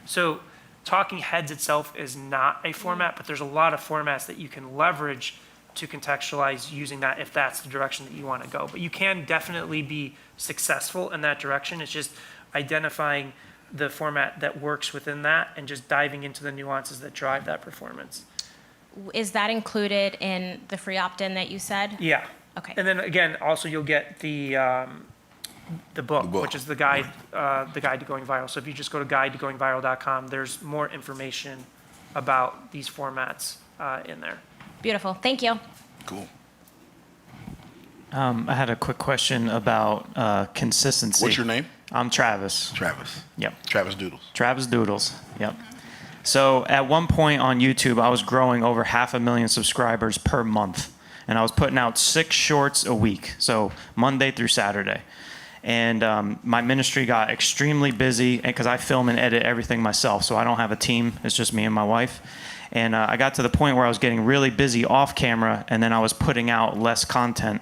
So talking heads itself is not a format, but there's a lot of formats that you can leverage to contextualize using that if that's the direction that you want to go. But you can definitely be successful in that direction. It's just identifying the format that works within that and just diving into the nuances that drive that performance. Is that included in the free opt-in that you said? Yeah. Okay. And then again, also you'll get the book, which is the guide to going viral. So if you just go to guide-to-going-viral.com, there's more information about these formats in there. Beautiful. Thank you. Cool. I had a quick question about consistency. What's your name? I'm Travis. Travis. Yep. Travis Doodles. Travis Doodles. Yep. So at one point on YouTube, I was growing over 500,000 subscribers per month. And I was putting out 6 shorts a week, so Monday through Saturday. And my ministry got extremely busy because I film and edit everything myself, so I don't have a team. It's just me and my wife. And I got to the point where I was getting really busy off camera, and then I was putting out less content.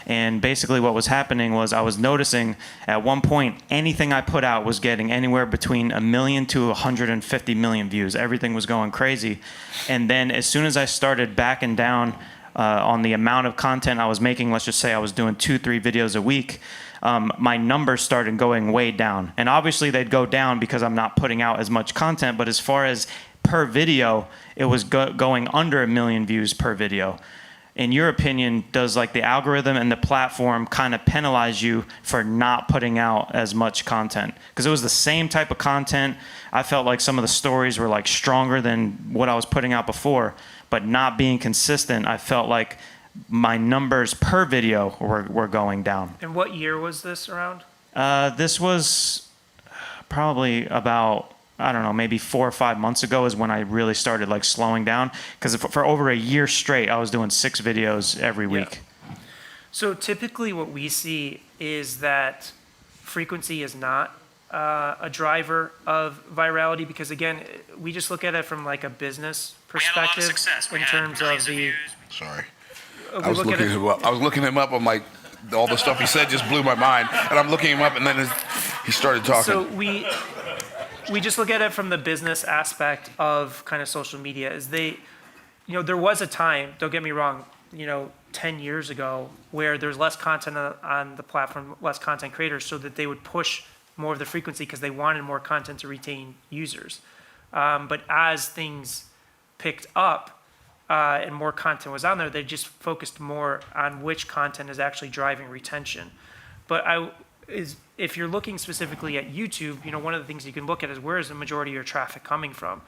And basically what was happening was I was noticing at one point anything I put out was getting anywhere between 1 million to 150 million views. Everything was going crazy. And then as soon as I started backing down on the amount of content I was making, let's just say I was doing 2-3 videos a week, my numbers started going way down. And obviously they'd go down because I'm not putting out as much content, but as far as per video, it was going under 1 million views per video. In your opinion, does like the algorithm and the platform kind of penalize you for not putting out as much content? Because it was the same type of content. I felt like some of the stories were like stronger than what I was putting out before, but not being consistent, I felt like my numbers per video were going down. And what year was this around? This was probably about, I don't know, maybe 4 or 5 months ago is when I really started like slowing down. Because for over a year straight, I was doing 6 videos every week. So typically what we see is that frequency is not a driver of virality, because again, we just look at it from like a business perspective in terms of the. Sorry. I was looking him up. I'm like, all the stuff he said just blew my mind. And I'm looking him up, and then he started talking. So we just look at it from the business aspect of kind of social media. Is there was a time, don't get me wrong, 10 years ago, where there's less content on the platform, less content creators, so that they would push more of the frequency because they wanted more content to retain users. But as things picked up and more content was on there, they just focused more on which content is actually driving retention. But if you're looking specifically at YouTube, one of the things you can look at is where is the majority of your traffic coming from?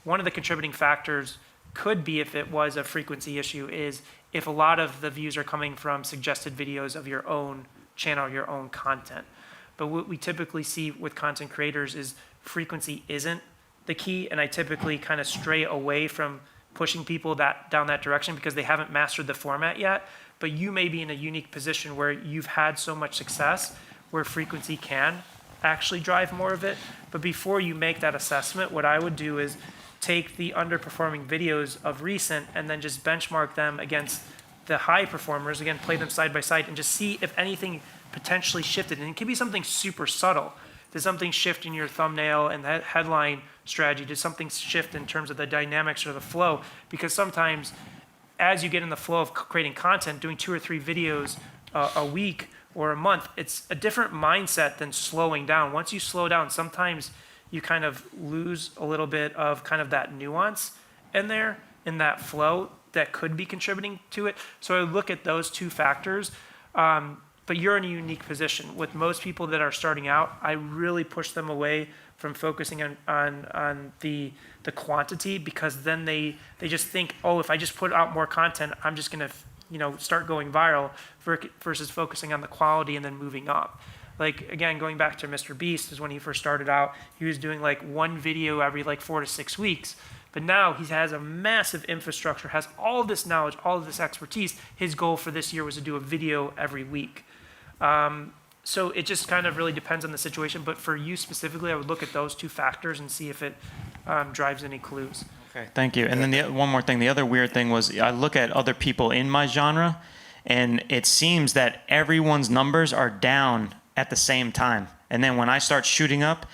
One of the contributing factors could be, if it was a frequency issue, is if a lot of the views are coming from suggested videos of your own channel, your own content. But what we typically see with content creators is frequency isn't the key, and I typically kind of stray away from pushing people down that direction because they haven't mastered the format yet. But you may be in a unique position where you've had so much success where frequency can actually drive more of it. But before you make that assessment, what I would do is take the underperforming videos of recent and then just benchmark them against the high performers, again, play them side by side and just see if anything potentially shifted. And it can be something super subtle. Did something shift in your thumbnail and that headline strategy? Did something shift in terms of the dynamics or the flow? Because sometimes as you get in the flow of creating content, doing 2 or 3 videos a week or a month, it's a different mindset than slowing down. Once you slow down, sometimes you kind of lose a little bit of kind of that nuance in there, in that flow that could be contributing to it. So I look at those 2 factors. But you're in a unique position. With most people that are starting out, I really push them away from focusing on the quantity, because then they just think, oh, if I just put out more content, I'm just gonna start going viral, versus focusing on the quality and then moving up. Like, again, going back to Mr. Beast, is when he first started out, he was doing like one video every like 4 to 6 weeks. But now he has a massive infrastructure, has all of this knowledge, all of this expertise. His goal for this year was to do a video every week. So it just kind of really depends on the situation. But for you specifically, I would look at those two factors and see if it drives any clues. Okay, thank you. And then one more thing. The other weird thing was I look at other people in my genre, and it seems that everyone's numbers are down at the same time. And then when I start shooting up,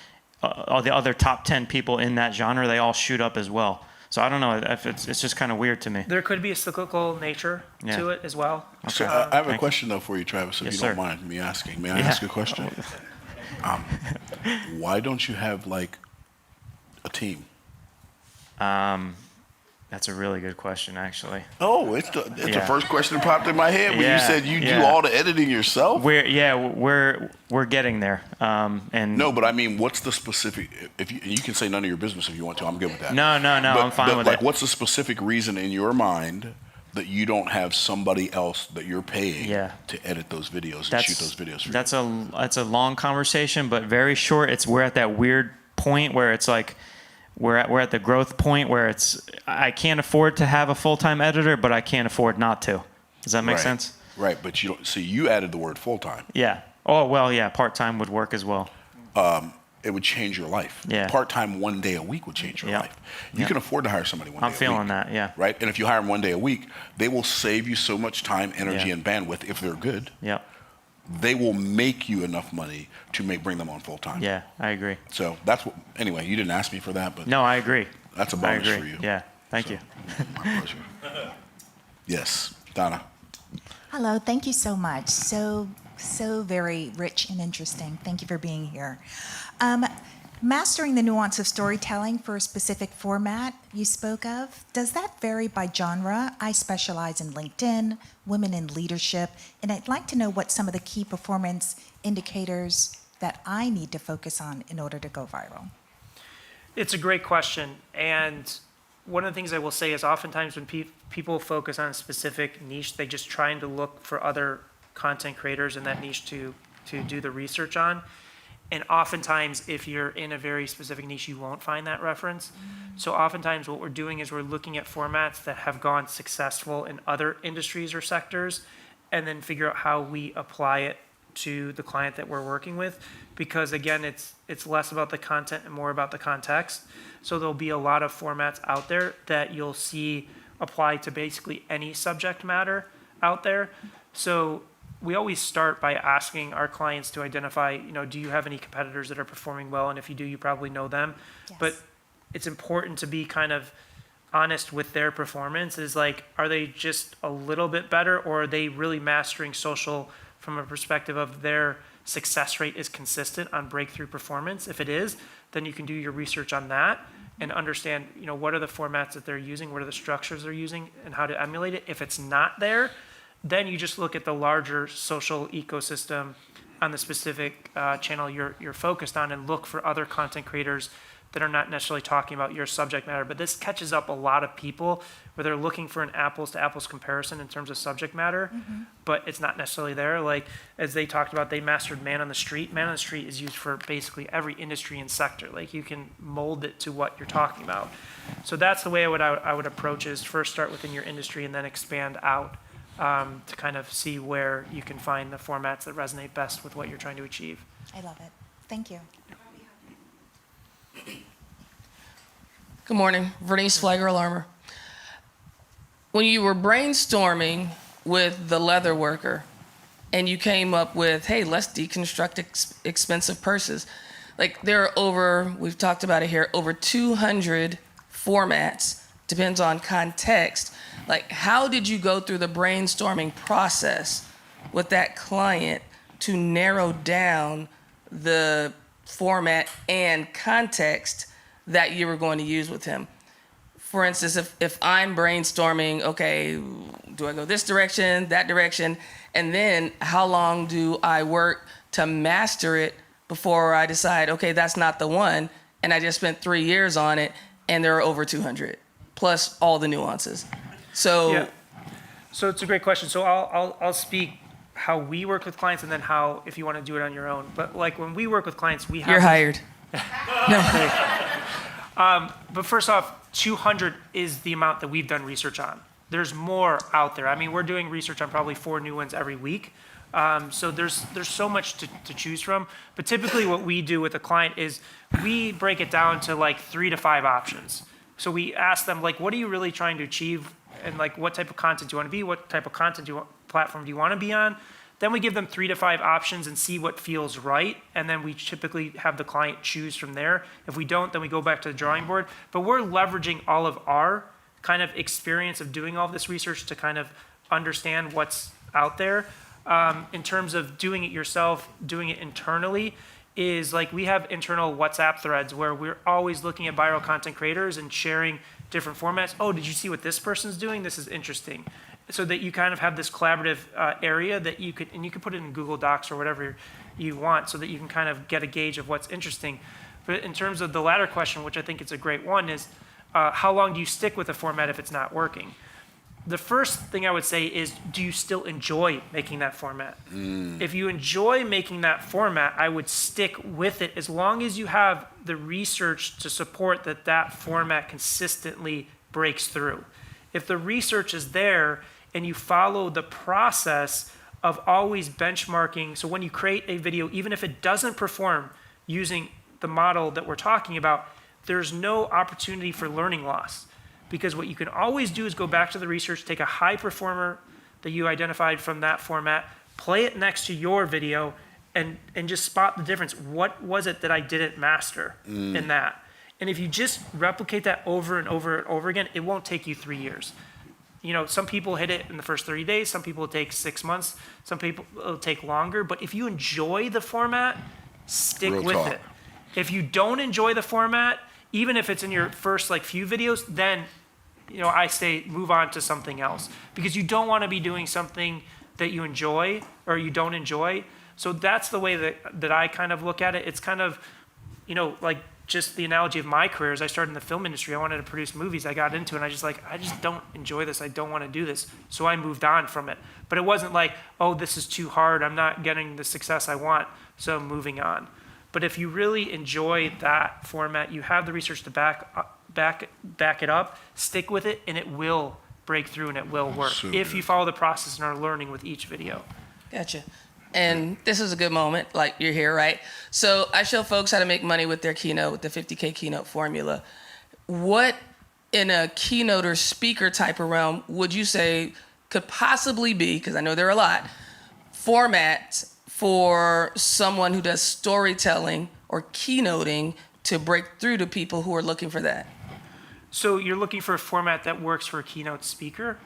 all the other top 10 people in that genre, they all shoot up as well. So I don't know if it's just kind of weird to me. There could be a cyclical nature to it as well. So I have a question though for you, Travis, if Yes, you sir. don't mind me asking. May I ask a question? Why don't you have like a team? That's a really good question, actually. Oh, it's the Yeah. first question that popped in my head when you Yeah, said you do yeah. all the editing yourself. We're getting there. And No, but I mean, what's the specific? If you can say none of your business if you want to, I'm good with that. No, But- I'm fine but, with like, it. what's the specific reason in your mind that you don't have somebody else that you're paying Yeah. to edit those videos and shoot those videos for you? That's a long conversation, but very short. We're at that weird point where it's like we're at the growth point where I can't afford to have a full-time editor, but I can't afford not to. Does that make Right. sense? Right, but you don't see. You added the word full time. Yeah. Oh well, yeah. Part-time would work as well. It would change your life. Yeah. Part time 1 day a week would change your Yeah. life. You Yeah. can afford to hire somebody one day I'm a feeling week. that. Yeah. Right, and if you hire them 1 day a week, they will save you so much time, energy, Yeah. and bandwidth if they're good. Yeah. They will make you enough money to bring them on full time. Yeah. I agree. So that's what. Anyway, you didn't ask me for that, but No, I agree. that's a I bonus agree. for you. Yeah. Thank you. My pleasure. Yes, Donna. Hello, thank you so much. So very rich and interesting. Thank you for being here. Mastering the nuance of storytelling for a specific format you spoke of, does that vary by genre? I specialize in LinkedIn, women in leadership, and I'd like to know what some of the key performance indicators that I need to focus on in order to go viral. It's a great question. And one of the things I will say is oftentimes when people focus on a specific niche, they just trying to look for other content creators in that niche to do the research on. And oftentimes, if you're in a very specific niche, you won't find that reference. So oftentimes what we're doing is we're looking at formats that have gone successful in other industries or sectors, and then figure out how we apply it to the client that we're working with. Because again, it's less about the content and more about the context. So there'll be a lot of formats out there that you'll see apply to basically any subject matter out there. So we always start by asking our clients to identify, do you have any competitors that are performing well? And if you do, you probably know them. Yes. But it's important to be kind of honest with their performance. Is like, are they just a little bit better, or are they really mastering social from a perspective of their success rate is consistent on breakthrough performance? If it is, then you can do your research on that and understand, what are the formats that they're using, what are the structures they're using, and how to emulate it. If it's not there, then you just look at the larger social ecosystem on the specific channel you're focused on, and look for other content creators that are not necessarily talking about your subject matter. But this catches up a lot of people where they're looking for an apples to apples comparison in terms of subject matter, but it's not necessarily there. Like, as they talked about, they mastered Man on the Street. Man on the Street is used for basically every industry and sector. Like, you can mold it to what you're talking about. So that's the way I would approach is first start within your industry and then expand out. To kind of see where you can find the formats that resonate best with what you're trying to achieve. I love it. Thank you. Good morning, Vernice Flagler Alarmer. When you were brainstorming with the leather worker and you came up with, hey, let's deconstruct expensive purses. Like, there are we've talked about it here, over 200 formats, depends on context. Like, how did you go through the brainstorming process with that client to narrow down the format and context that you were going to use with him? for instance, if I'm brainstorming, okay, do I go this direction, that direction, and then how long do I work to master it before I decide, okay, that's not the one, and I just spent 3 years on it, and there are over 200, plus all the nuances. So, Yeah. So it's a great question. So I'll speak how we work with clients, and then how if you want to do it on your own. But like when we work with clients, we have you're hired. But first off, 200 is the amount that we've done research on. There's more out there. I mean, we're doing research on probably 4 new ones every week. So there's so much to choose from. But typically what we do with a client is we break it down to like 3 to 5 options. So we ask them, like, what are you really trying to achieve? And like, what type of content do you want to be? What type of content platform do you want to be on? Then we give them 3 to 5 options and see what feels right. And then we typically have the client choose from there. If we don't, then we go back to the drawing board. But we're leveraging all of our kind of experience of doing all this research to kind of understand what's out there. In terms of doing it yourself, doing it internally, is like we have internal WhatsApp threads where we're always looking at viral content creators and sharing different formats. Oh, did you see what this person's doing? This is interesting. So that you kind of have this collaborative area that you could put it in Google Docs or whatever you want, so that you can kind of get a gauge of what's interesting. But in terms of the latter question, which I think is a great one, is how long do you stick with a format if it's not working? The first thing I would say is, do you still enjoy making that format? If you enjoy making that format, I would stick with it as long as you have the research to support that that format consistently breaks through. If the research is there and you follow the process of always benchmarking, so when you create a video, even if it doesn't perform using the model that we're talking about, there's no opportunity for learning loss. Because what you can always do is go back to the research, take a high performer that you identified from that format, play it next to your video, and just spot the difference. What was it that I didn't master in that? And if you just replicate that over and over and over again, it won't take you 3 years. You know, some people hit it in the first 30 days, some people take 6 months, some people it'll take longer. But if you enjoy the format, stick Real with talk. it. If you don't enjoy the format, even if it's in your first like few videos, then I say move on to something else, because you don't want to be doing something that you enjoy or you don't enjoy. So that's the way that I kind of look at it. It's kind of, like just the analogy of my career is I started in the film industry. I wanted to produce movies. I got into it and I just don't enjoy this. I don't want to do this. So I moved on from it. But it wasn't like, oh, this is too hard. I'm not getting the success I want, so I'm moving on. But if you really enjoy that format, you have the research to back it up, stick with it, and it will break through and it will work if you follow the process and are learning with each video. Gotcha. And this is a good moment, like you're here, right? So I show folks how to make money with their keynote, with the 50K keynote formula. What in a keynote or speaker type of realm would you say could possibly be, because I know there are a lot, formats for someone who does storytelling or keynoting to break through to people who are looking for that? So you're looking for a format that works for a keynote speaker?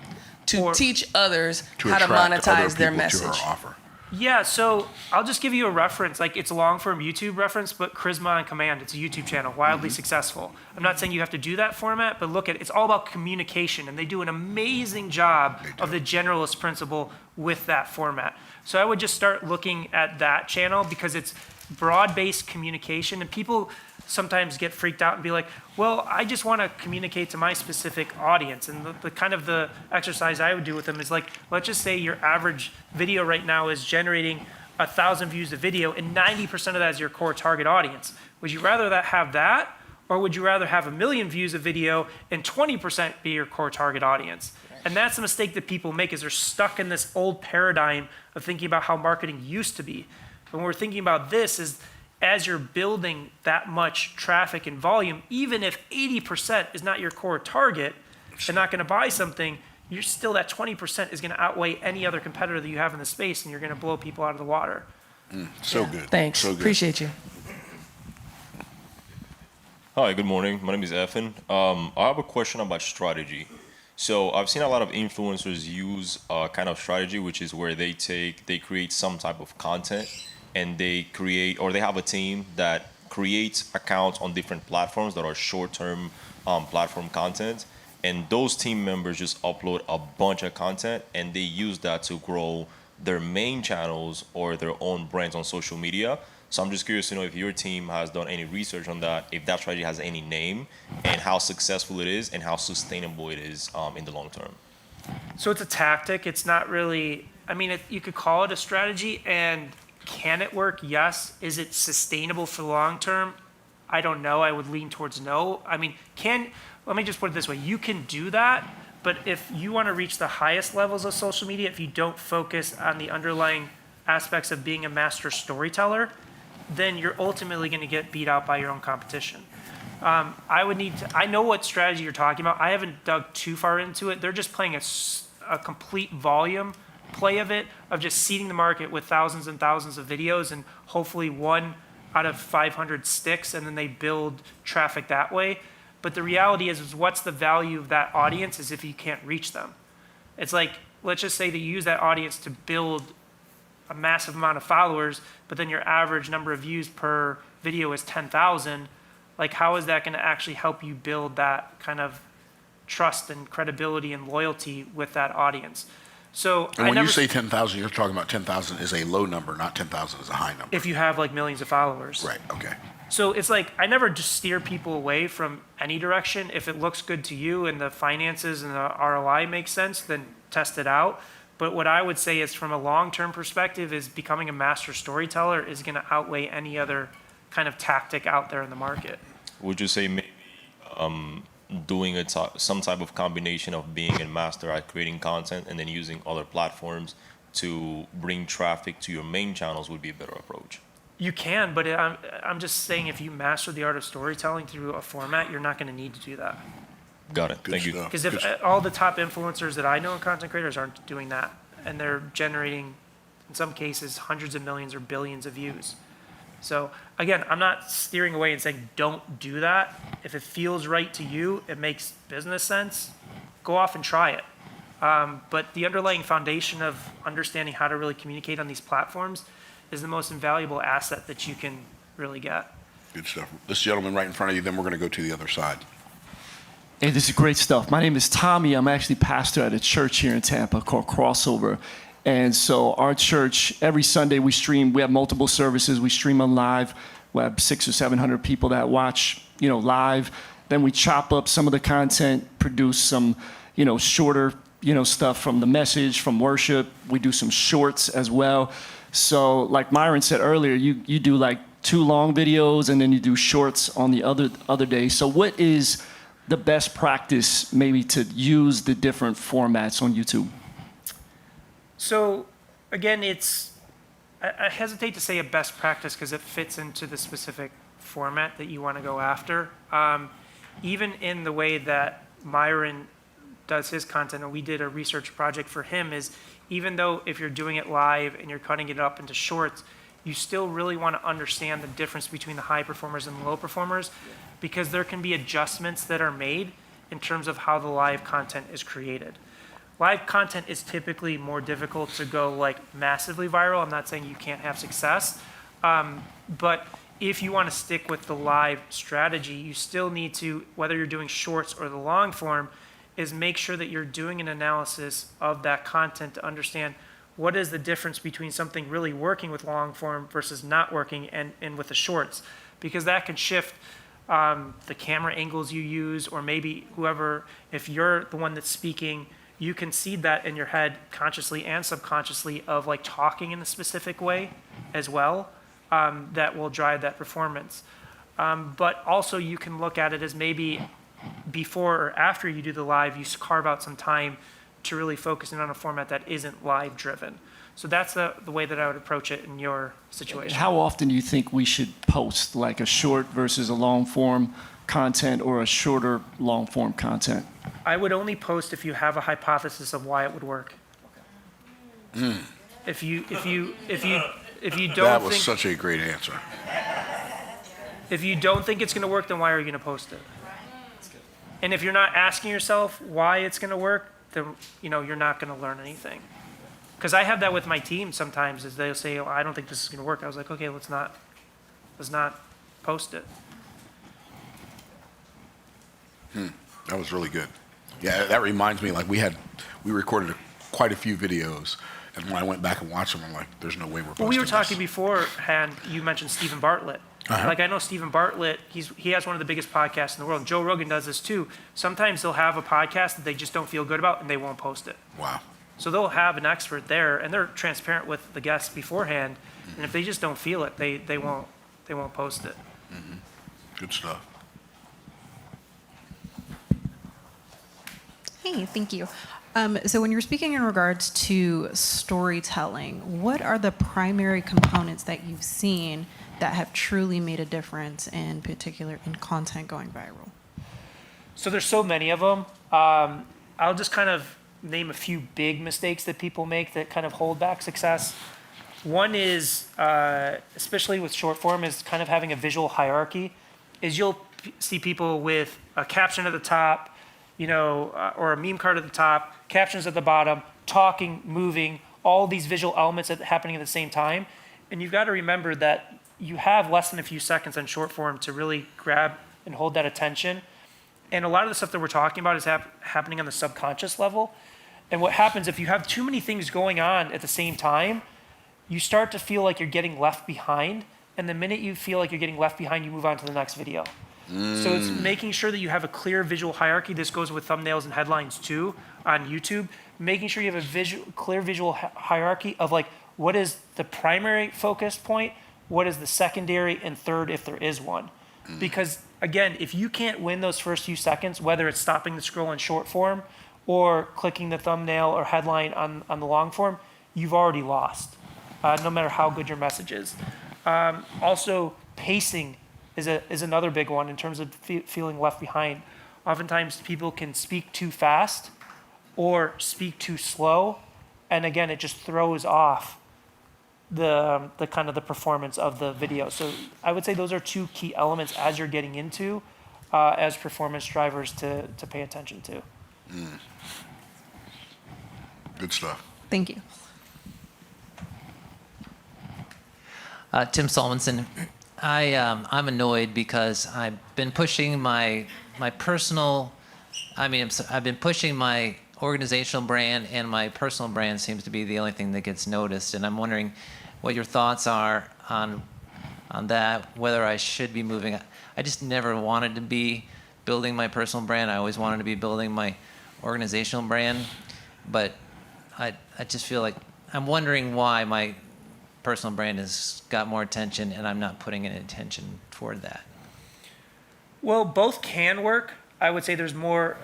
To teach others how to attract other monetize their people to message. her offer. Yeah, so I'll just give you a reference. Like, it's a long-form YouTube reference, but Charisma on Command, it's a YouTube channel, wildly successful. I'm not saying you have to do that format, but look at it. It's all about communication, and they do an amazing job of the generalist principle with that format. So I would just start looking at that channel because it's broad-based communication, and people sometimes get freaked out and be like, well, I just want to communicate to my specific audience. And the kind of the exercise I would do with them is like, let's just say your average video right now is generating 1,000 views a video, and 90% of that is your core target audience. Would you rather have that, or would you rather have 1 million views a video and 20% be your core target audience? And that's the mistake that people make, is they're stuck in this old paradigm of thinking about how marketing used to be. When we're thinking about this, is as you're building that much traffic and volume, even if 80% is not your core target and not going to buy something, you're still, that 20% is going to outweigh any other competitor that you have in the space, and you're going to blow people out of the water. So good. Thanks. So good. Appreciate you. Hi, good morning. My name is Ethan. I have a question about strategy. So I've seen a lot of influencers use a kind of strategy, which is where they create some type of content, and they have a team that creates accounts on different platforms that are short-term platform content. and those team members just upload a bunch of content, and they use that to grow their main channels or their own brands on social media. So I'm just curious to know if your team has done any research on that, if that strategy has any name, and how successful it is and how sustainable it is in the long term. So it's a tactic. It's not really, I mean, you could call it a strategy, and can it work? Yes. Is it sustainable for the long term? I don't know. I would lean towards no. I mean, let me just put it this way. You can do that, but if you want to reach the highest levels of social media, if you don't focus on the underlying aspects of being a master storyteller, then you're ultimately going to get beat out by your own competition. I know what strategy you're talking about. I haven't dug too far into it. They're just playing a complete volume play of it, of just seeding the market with thousands and thousands of videos, and hopefully 1 out of 500 sticks, and then they build traffic that way. But the reality is what's the value of that audience is if you can't reach them. It's like, let's just say that you use that audience to build a massive amount of followers, but then your average number of views per video is 10,000. Like, how is that going to actually help you build that kind of trust and credibility and loyalty with that audience? So and when you say 10,000, you're talking about 10,000 is a low number, not 10,000 is a high number. If you have like millions of followers. Right, okay. So it's like, I never just steer people away from any direction. If it looks good to you and the finances and the ROI makes sense, then test it out. But what I would say is, from a long-term perspective, is becoming a master storyteller is going to outweigh any other kind of tactic out there in the market. Would you say maybe doing some type of combination of being a master at creating content and then using other platforms to bring traffic to your main channels would be a better approach? You can, but I'm just saying, if you master the art of storytelling through a format, you're not going to need to do that. Got it. Thank you. Because if all the top influencers that I know and content creators aren't doing that, and they're generating, in some cases, hundreds of millions or billions of views. So again, I'm not steering away and saying don't do that. If it feels right to you, it makes business sense, go off and try it. But the underlying foundation of understanding how to really communicate on these platforms is the most invaluable asset that you can really get. Good stuff. This gentleman right in front of you, then we're going to go to the other side. Hey, this is great stuff. My name is Tommy. I'm actually pastor at a church here in Tampa called Crossover. And so our church, every Sunday we stream. We have multiple services. We stream on live. We have 600 or 700 people that watch, live. Then we chop up some of the content, produce some, shorter, stuff from the message, from worship. We do some shorts as well. So like Myron said earlier, you do like 2 long videos and then you do shorts on the other day. So what is the best practice maybe to use the different formats on YouTube? So again, I hesitate to say a best practice because it fits into the specific format that you want to go after. Even in the way that Myron does his content, and we did a research project for him, is even though if you're doing it live and you're cutting it up into shorts, you still really want to understand the difference between the high performers and the low performers, because there can be adjustments that are made in terms of how the live content is created. Live content is typically more difficult to go like massively viral. I'm not saying you can't have success, but if you want to stick with the live strategy, you still need to, whether you're doing shorts or the long form, is make sure that you're doing an analysis of that content to understand what is the difference between something really working with long form versus not working and with the shorts, because that can shift the camera angles you use, or maybe whoever, if you're the one that's speaking, you can seed that in your head consciously and subconsciously of like talking in a specific way as well, that will drive that performance. But also you can look at it as maybe before or after you do the live, you carve out some time to really focus in on a format that isn't live driven. So that's the way that I would approach it in your situation. How often do you think we should post, like a short versus a long form content, or a shorter long form content? I would only post if you have a hypothesis of why it would work. If you don't That was think, such a great answer. if you don't think it's going to work, then why are you going to post it? And if you're not asking yourself why it's going to work, then you're not going to learn anything. Because I have that with my team sometimes, is they'll say, oh, I don't think this is going to work. I was like, okay, let's not post it. That was really good. Yeah, that reminds me, like we recorded quite a few videos, and when I went back and watched them, I'm like, there's no way we're posting Well, we were talking this. beforehand, you mentioned Stephen Bartlett. Uh-huh. Like I know Stephen Bartlett, he has one of the biggest podcasts in the world. And Joe Rogan does this too. Sometimes they'll have a podcast that they just don't feel good about and they won't post it. Wow. So they'll have an expert there and they're transparent with the guests beforehand. And if they just don't feel it, they won't post it. Good stuff. Hey, thank you. So when you're speaking in regards to storytelling, what are the primary components that you've seen that have truly made a difference, in particular in content going viral? So there's so many of them. I'll just kind of name a few big mistakes that people make that kind of hold back success. One is, especially with short form, is kind of having a visual hierarchy. Is you'll see people with a caption at the top, or a meme card at the top, captions at the bottom, talking, moving, all these visual elements happening at the same time. And you've got to remember that you have less than a few seconds on short form to really grab and hold that attention. And a lot of the stuff that we're talking about is happening on the subconscious level. And what happens if you have too many things going on at the same time, you start to feel like you're getting left behind. And the minute you feel like you're getting left behind, you move on to the next video. So it's making sure that you have a clear visual hierarchy. This goes with thumbnails and headlines too on YouTube. Making sure you have a clear visual hierarchy of like, what is the primary focus point? What is the secondary and third, if there is one? Because again, if you can't win those first few seconds, whether it's stopping the scroll in short form or clicking the thumbnail or headline on the long form, you've already lost, no matter how good your message is. Also, pacing is another big one in terms of feeling left behind. Oftentimes, people can speak too fast or speak too slow, and again, it just throws off the kind of the performance of the video. So I would say those are two key elements as you're getting into as performance drivers to pay attention to. Good stuff. Thank you. Tim Solmonson. I'm annoyed because I've been pushing my personal, I've been pushing my organizational brand, and my personal brand seems to be the only thing that gets noticed. And I'm wondering what your thoughts are on that, whether I should be moving. I just never wanted to be building my personal brand. I always wanted to be building my organizational brand. But I just feel like, I'm wondering why my personal brand has got more attention and I'm not putting any attention toward that. Well, both can work. I would say there's more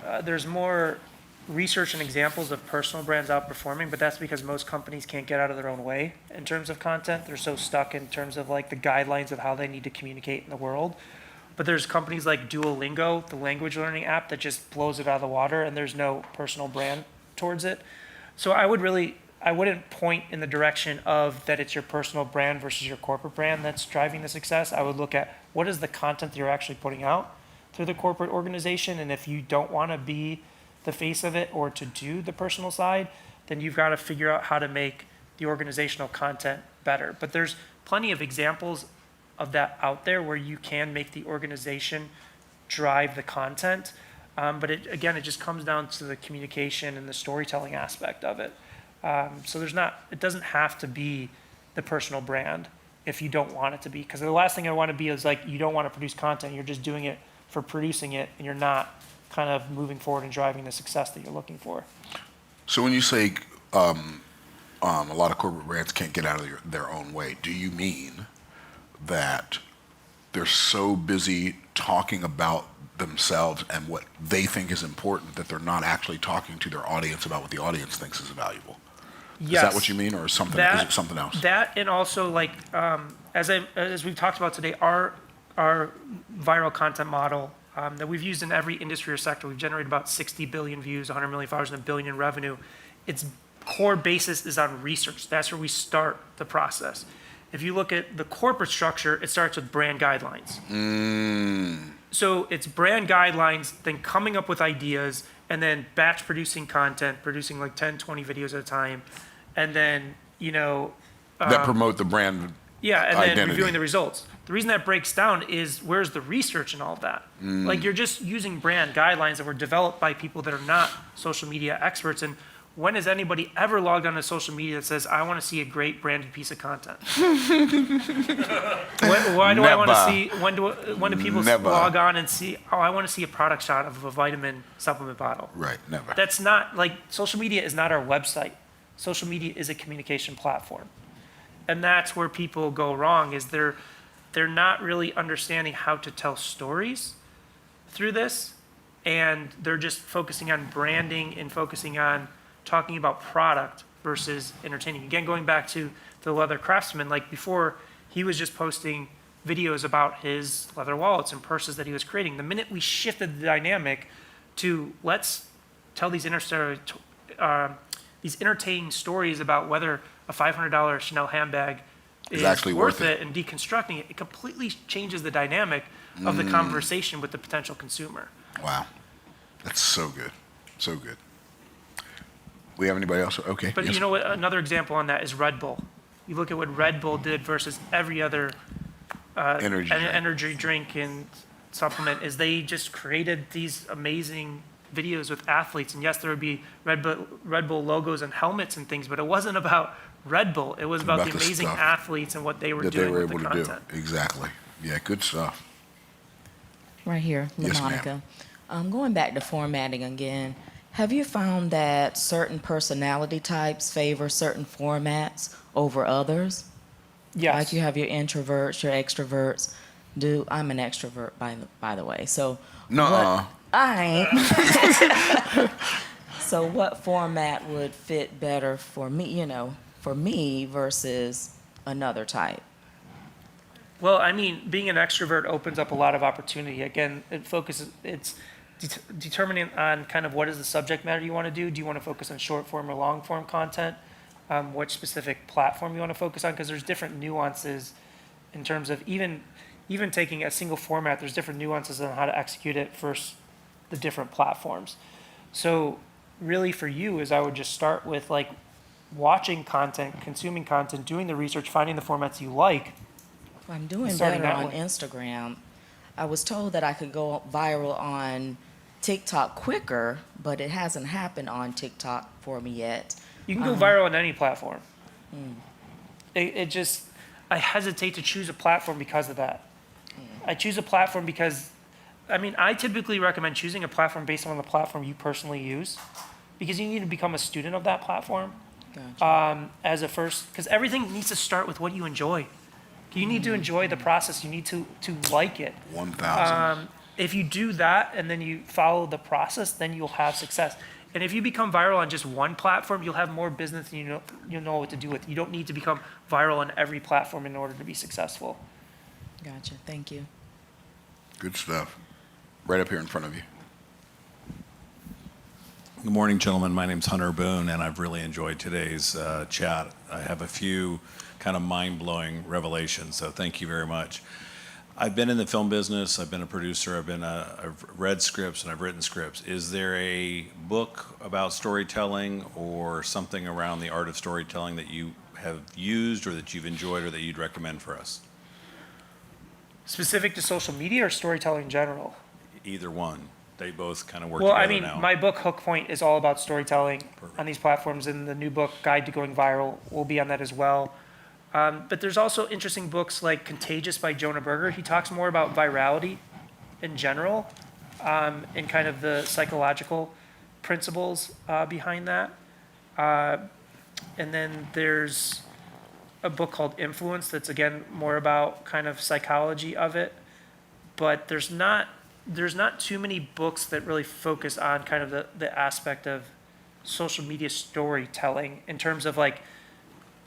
research and examples of personal brands outperforming, but that's because most companies can't get out of their own way in terms of content. They're so stuck in terms of like the guidelines of how they need to communicate in the world. But there's companies like Duolingo, the language learning app, that just blows it out of the water, and there's no personal brand towards it. So I wouldn't point in the direction of that it's your personal brand versus your corporate brand that's driving the success. I would look at what is the content that you're actually putting out through the corporate organization, and if you don't want to be the face of it or to do the personal side, then you've got to figure out how to make the organizational content better. But there's plenty of examples of that out there where you can make the organization drive the content. But it just comes down to the communication and the storytelling aspect of it. So it doesn't have to be the personal brand if you don't want it to be. Because the last thing I want to be is like, you don't want to produce content, you're just doing it for producing it, and you're not kind of moving forward and driving the success that you're looking for. So when you say a lot of corporate brands can't get out of their own way, do you mean that they're so busy talking about themselves and what they think is important that they're not actually talking to their audience about what the audience thinks is valuable? Yes. Is that what you mean, or is it something else? That, and also like as we've talked about today, our viral content model that we've used in every industry or sector. We've generated about 60 billion views, 100 million followers, and $1 billion in revenue. Its core basis is on research. That's where we start the process. If you look at the corporate structure, it starts with brand guidelines. So it's brand guidelines, then coming up with ideas, and then batch producing content, producing like 10, 20 videos at a time. And then, that promote the brand Yeah, and then identity. reviewing the results. The reason that breaks down is where's the research and all of that? Like you're just using brand guidelines that were developed by people that are not social media experts. And when has anybody ever logged on to social media that says, I want to see a great branded piece of content? Why do I want to see, when do people Never. log on and see, oh, I want to see a product shot of a vitamin supplement bottle? Right, never. That's not, like, social media is not our website. Social media is a communication platform. And that's where people go wrong, is they're not really understanding how to tell stories through this, and they're just focusing on branding and focusing on talking about product versus entertaining. Again, going back to the leather craftsman, like before, he was just posting videos about his leather wallets and purses that he was creating. The minute we shifted the dynamic to let's tell these entertaining stories about whether a $500 Chanel handbag is actually worth worth it, and deconstructing it, it completely changes the dynamic of the conversation with the potential consumer. Wow. That's so good. So good. We have anybody else? Okay. But yes. you know what? Another example on that is Red Bull. You look at what Red Bull did versus every other energy drink and supplement, is they just created these amazing videos with athletes. And yes, there would be Red Bull logos and helmets and things, but it wasn't about Red Bull. It was about the amazing stuff athletes and what they were that doing they were with able the to content. do. Exactly. Yeah, good stuff. Right here, Yes, ma'am. LaMonica. Going back to formatting again, have you found that certain personality types favor certain formats over others? Yes. Like you have your introverts, your extroverts. I'm an extrovert, by the way. So Nuh-uh. I ain't. So what format would fit better for me, versus another type? Well, I mean, being an extrovert opens up a lot of opportunity. Again, it's determining on kind of what is the subject matter you want to do. Do you want to focus on short form or long form content? What specific platform you want to focus on? Because there's different nuances in terms of even taking a single format, there's different nuances on how to execute it for the different platforms. So really for you is I would just start with like watching content, consuming content, doing the research, finding the formats you like. I'm doing Starting better that on way. Instagram. I was told that I could go viral on TikTok quicker, but it hasn't happened on TikTok for me yet. You can go viral on any platform. I hesitate to choose a platform because of that. I choose a platform because, I typically recommend choosing a platform based on the platform you personally use, because you need to become a student of that platform. Gotcha. As a first, because everything needs to start with what you enjoy. You need to enjoy the process. You need to like it. 1,000. If you do that and then you follow the process, then you'll have success. And if you become viral on just one platform, you'll have more business and you'll know what to do with. You don't need to become viral on every platform in order to be successful. Gotcha. Thank you. Good stuff. Right up here in front of you. Good morning, gentlemen. My name's Hunter Boone, and I've really enjoyed today's chat. I have a few kind of mind-blowing revelations, so thank you very much. I've been in the film business. I've been a producer. I've read scripts and I've written scripts. Is there a book about storytelling or something around the art of storytelling that you have used or that you've enjoyed or that you'd recommend for us? Specific to social media or storytelling in general? Either one. They both kind of work Well, together now. my book, Hook Point, is all about storytelling on these platforms, and the new book, Guide to Going Viral, will be on that as well. But there's also interesting books like Contagious by Jonah Berger. He talks more about virality in general, and kind of the psychological principles behind that. And then there's a book called Influence that's, again, more about kind of psychology of it. But there's not too many books that really focus on kind of the aspect of social media storytelling in terms of like,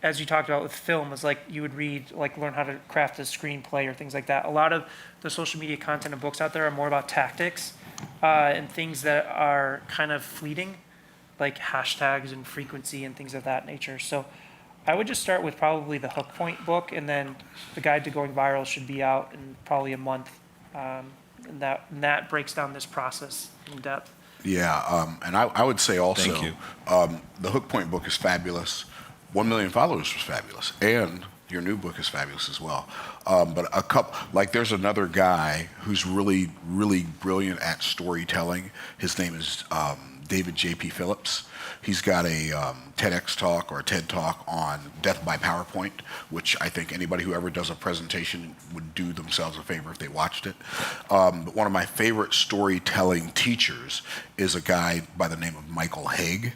as you talked about with film, is like you would read, like learn how to craft a screenplay or things like that. A lot of the social media content and books out there are more about tactics and things that are kind of fleeting, like hashtags and frequency and things of that nature. So I would just start with probably the Hook Point book, and then the Guide to Going Viral should be out in probably a month. And that breaks down this process in depth. Yeah, and I would say also, Thank you. The Hook Point book is fabulous. 1 million followers was fabulous. And Your new book is fabulous as well. But a couple, like there's another guy who's really, really brilliant at storytelling. His name is David J.P. Phillips. He's got a TEDx talk or a TED talk on death by PowerPoint, which I think anybody who ever does a presentation would do themselves a favor if they watched it. But one of my favorite storytelling teachers is a guy by the name of Michael Haig,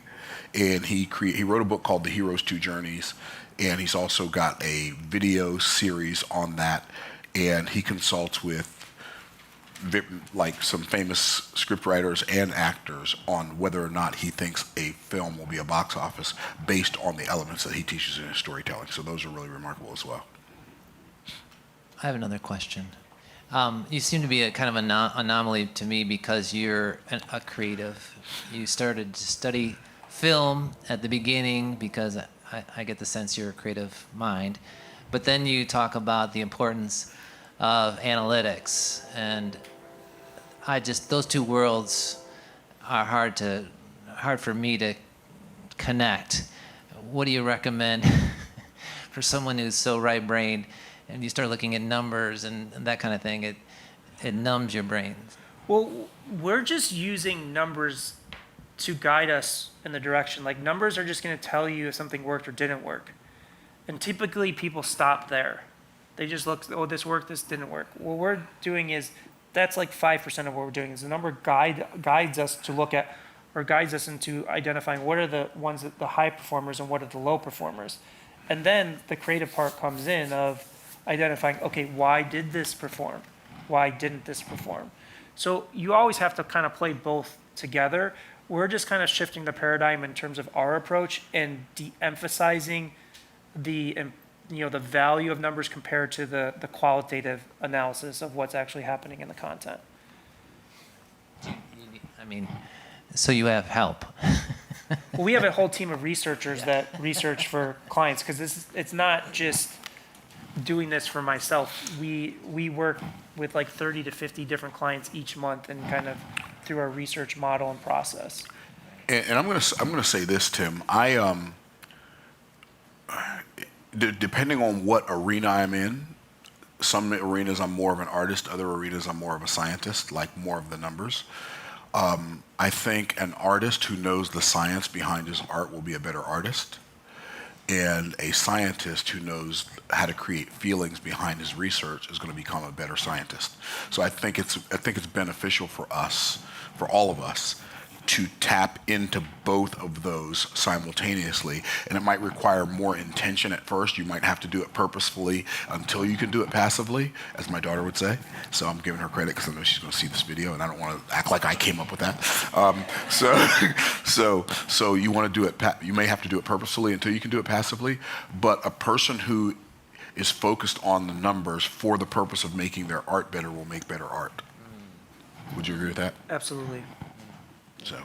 and he wrote a book called The Hero's Two Journeys, and he's also got a video series on that, and he consults with like some famous scriptwriters and actors on whether or not he thinks a film will be a box office based on the elements that he teaches in his storytelling. So those are really remarkable as well. I have another question. You seem to be a kind of anomaly to me because you're a creative. You started to study film at the beginning because I get the sense you're a creative mind. But then you talk about the importance of analytics, and those two worlds are hard for me to connect. What do you recommend for someone who's so right-brained and you start looking at numbers and that kind of thing? It numbs your brain. Well, we're just using numbers to guide us in the direction. Like numbers are just going to tell you if something worked or didn't work. And typically people stop there. They just look, oh, this worked, this didn't work. What we're doing is, that's like 5% of what we're doing, is the number guides us to look at, or guides us into identifying what are the ones that the high performers and what are the low performers. And then the creative part comes in of identifying, okay, why did this perform? Why didn't this perform? So you always have to kind of play both together. We're just kind of shifting the paradigm in terms of our approach and de-emphasizing the value of numbers compared to the qualitative analysis of what's actually happening in the content. I mean, so you have help. Well, we have a whole team of researchers that research for clients, because it's not just doing this for myself. We work with like 30 to 50 different clients each month, and kind of through our research model and process. And I'm gonna say this, Tim. Depending on what arena I'm in, some arenas I'm more of an artist, other arenas I'm more of a scientist, like more of the numbers. I think an artist who knows the science behind his art will be a better artist, and a scientist who knows how to create feelings behind his research is going to become a better scientist. So I think it's beneficial for us, for all of us, to tap into both of those simultaneously. And it might require more intention at first. You might have to do it purposefully until you can do it passively, as my daughter would say. So I'm giving her credit because I know she's going to see this video, and I don't want to act like I came up with that. So you want to do it, you may have to do it purposefully until you can do it passively. But a person who is focused on the numbers for the purpose of making their art better will make better art. Would you agree with that? Absolutely. So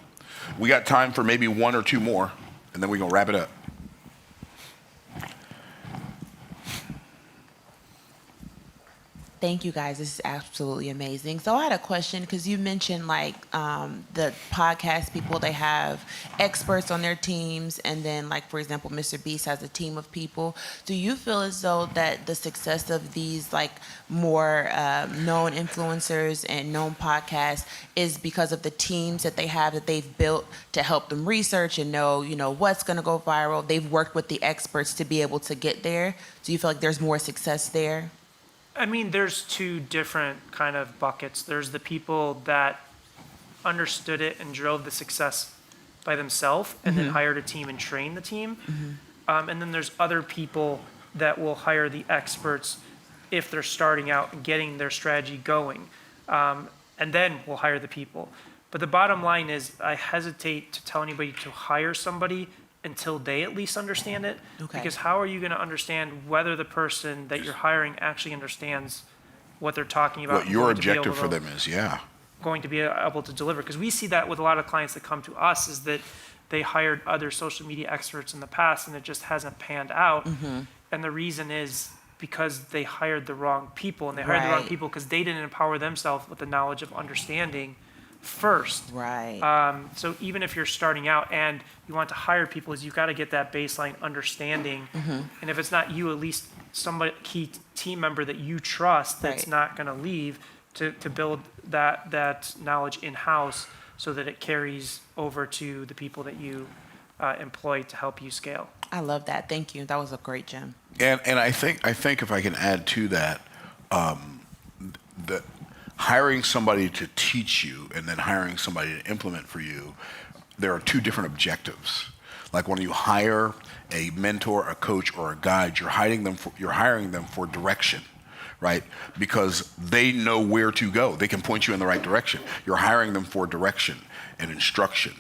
we got time for maybe one or two more, and then we're going to wrap it up. Thank you, guys. This is absolutely amazing. So I had a question, because you mentioned like the podcast people, they have experts on their teams, and then like, for example, Mr. Beast has a team of people. Do you feel as though that the success of these like more known influencers and known podcasts is because of the teams that they have, that they've built to help them research and know, what's going to go viral? They've worked with the experts to be able to get there. Do you feel like there's more success there? I mean, there's two different kind of buckets. There's the people that understood it and drove the success by themselves, and then hired a team and trained the team. And then there's other people that will hire the experts if they're starting out and getting their strategy going. And then we'll hire the people. But the bottom line is, I hesitate to tell anybody to hire somebody until they at least understand it. Okay. Because how are you going to understand whether the person that you're hiring actually understands what they're talking about? What your objective for them is, yeah. Going to be able to deliver. Because we see that with a lot of clients that come to us, is that they hired other social media experts in the past and it just hasn't panned out. And the reason is because they hired the wrong people, and they hired the wrong people because they didn't empower themselves with the knowledge of understanding first. Right. So even if you're starting out and you want to hire people, is you've got to get that baseline understanding. And if it's not you, at least somebody, key team member that you trust that's Right. not going to leave to build that knowledge in-house so that it carries over to the people that you employ to help you scale. I love that. Thank you. That was a great gem. And I think if I can add to that, that hiring somebody to teach you and then hiring somebody to implement for you, there are two different objectives. Like when you hire a mentor, a coach, or a guide, you're hiring them for direction, right? Because they know where to go. They can point you in the right direction. You're hiring them for direction and instruction,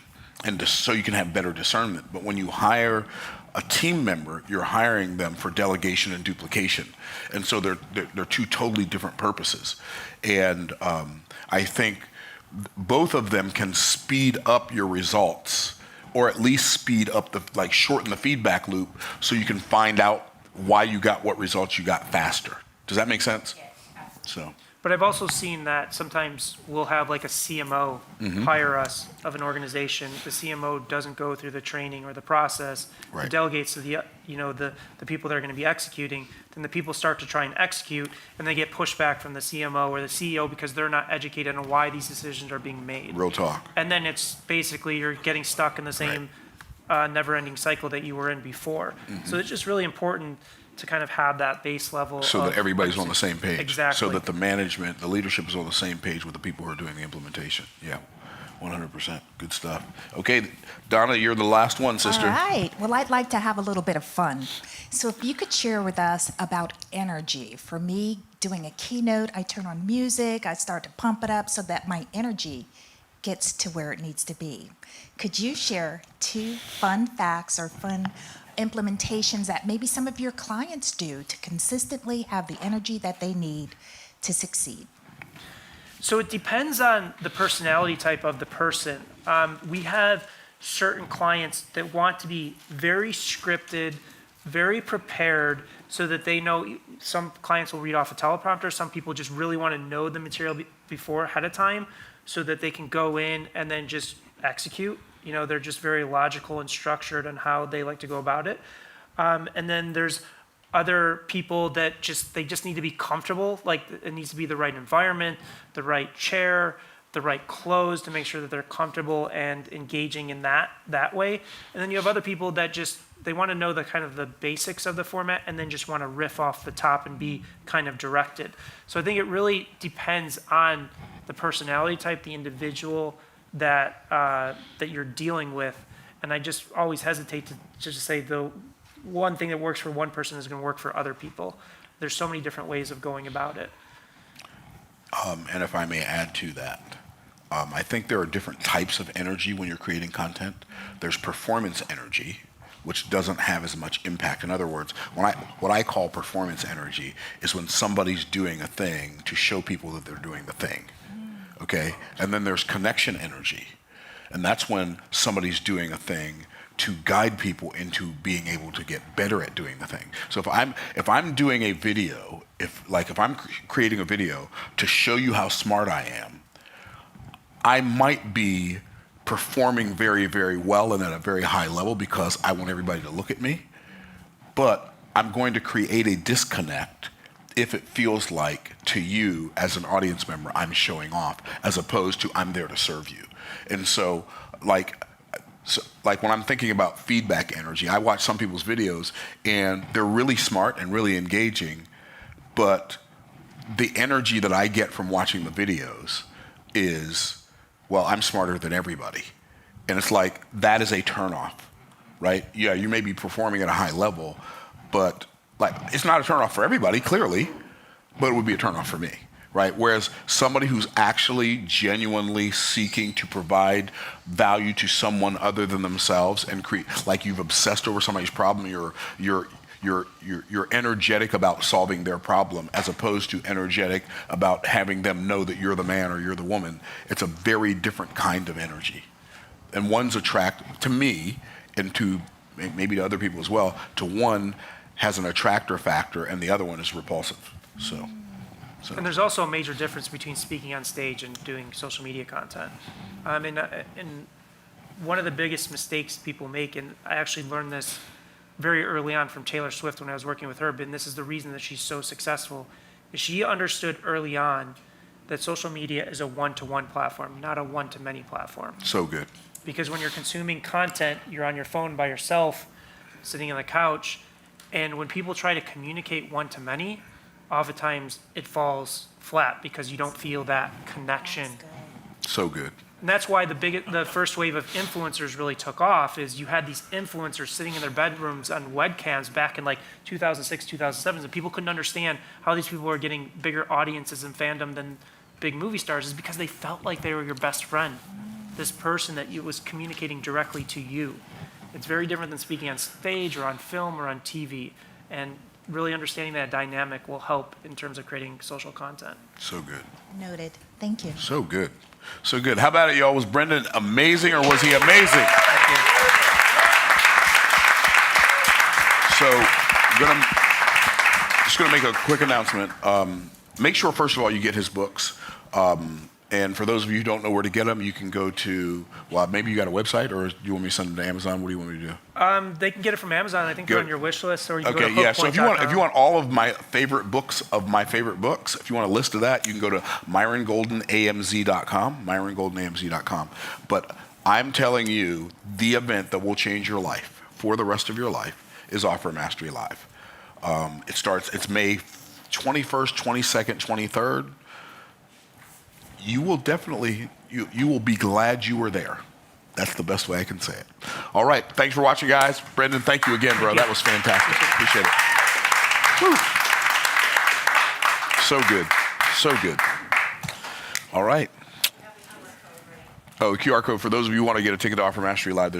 and so you can have better discernment. But when you hire a team member, you're hiring them for delegation and duplication. And so they're two totally different purposes. And I think both of them can speed up your results, or at least speed up shorten the feedback loop so you can find out why you got what results you got faster. Does that make sense? So. But I've also seen that sometimes we'll have like a CMO hire us of an organization. The CMO doesn't go through the training or the process. Right. It delegates to the people that are going to be executing. Then the people start to try and execute, and they get pushback from the CMO or the CEO because they're not educated on why these decisions are being made. Real talk. And then it's basically you're getting stuck in the same never-ending cycle that you were in before. So it's just really important to kind of have that base level. So that everybody's on the same page. Exactly. So that the management, the leadership is on the same page with the people who are doing the implementation. Yeah, 100%. Good stuff. Okay, Donna, you're the last one, sister. All right. Well, I'd like to have a little bit of fun. So if you could share with us about energy. For me, doing a keynote, I turn on music, I start to pump it up so that my energy gets to where it needs to be. Could you share 2 fun facts or fun implementations that maybe some of your clients do to consistently have the energy that they need to succeed? So it depends on the personality type of the person. We have certain clients that want to be very scripted, very prepared, so that they know. Some clients will read off a teleprompter. Some people just really want to know the material before ahead of time so that they can go in and then just execute. You know, they're just very logical and structured on how they like to go about it. And then there's other people that they just need to be comfortable. Like it needs to be the right environment, the right chair, the right clothes to make sure that they're comfortable and engaging in that way. And then you have other people that they want to know the kind of the basics of the format and then just want to riff off the top and be kind of directed. So I think it really depends on the personality type, the individual that you're dealing with. And I just always hesitate to just say the one thing that works for one person is going to work for other people. There's so many different ways of going about it. And if I may add to that, I think there are different types of energy when you're creating content. There's performance energy, which doesn't have as much impact. In other words, what I call performance energy is when somebody's doing a thing to show people that they're doing the thing. Okay? And then there's connection energy. And that's when somebody's doing a thing to guide people into being able to get better at doing the thing. So if I'm doing a video, if I'm creating a video to show you how smart I am, I might be performing very, very well and at a very high level because I want everybody to look at me. But I'm going to create a disconnect if it feels like to you as an audience member I'm showing off as opposed to I'm there to serve you. And so like when I'm thinking about feedback energy, I watch some people's videos and they're really smart and really engaging, but the energy that I get from watching the videos is, well, I'm smarter than everybody. And it's like, that is a turnoff, right? Yeah, you may be performing at a high level, but like, it's not a turnoff for everybody, clearly, but it would be a turnoff for me, right? Whereas somebody who's actually genuinely seeking to provide value to someone other than themselves and like you've obsessed over somebody's problem, you're energetic about solving their problem as opposed to energetic about having them know that you're the man or you're the woman. It's a very different kind of energy. And one's to me, and to maybe to other people as well, to one has an attractor factor and the other one is repulsive. So. And there's also a major difference between speaking on stage and doing social media content. And one of the biggest mistakes people make, and I actually learned this very early on from Taylor Swift when I was working with her, and this is the reason that she's so successful, is she understood early on that social media is a one-to-one platform, not a one-to-many platform. So good. Because when you're consuming content, you're on your phone by yourself, sitting on the couch, and when people try to communicate one-to-many, oftentimes it falls flat because you don't feel that connection. So good. And that's why the first wave of influencers really took off, is you had these influencers sitting in their bedrooms on webcams back in like 2006, 2007, and people couldn't understand how these people were getting bigger audiences and fandom than big movie stars, is because they felt like they were your best friend, this person that was communicating directly to you. It's very different than speaking on stage or on film or on TV, and really understanding that dynamic will help in terms of creating social content. So good. Noted. Thank you. So good. So good. How about it, y'all? Was Brendan amazing or was he amazing? So, just gonna make a quick announcement. Make sure, first of all, you get his books. And for those of you who don't know where to get them, you can go to, well, maybe you got a website, or do you want me to send them to Amazon? What do you want me to do? They can get it from Amazon. I think they're on your wish list, or you can go Okay, to yeah. So if you hookpoint.com. want all of my favorite books if you want a list of that, you can go to 𝐊𝐴MZ.com, 𝐊𝐴MZ.com. But I'm telling you, the event that will change your life for the rest of your life is Offer Mastery Live. It's May 21st, 22nd, 23rd. You will definitely, you will be glad you were there. That's the best way I can say it. All right, thanks for watching, guys. Brendan, thank you again, bro. That was fantastic. Appreciate it. Woo. So good, so good. All right. Oh, QR code, for those of you who want to get a ticket to Offer Mastery Live, there's a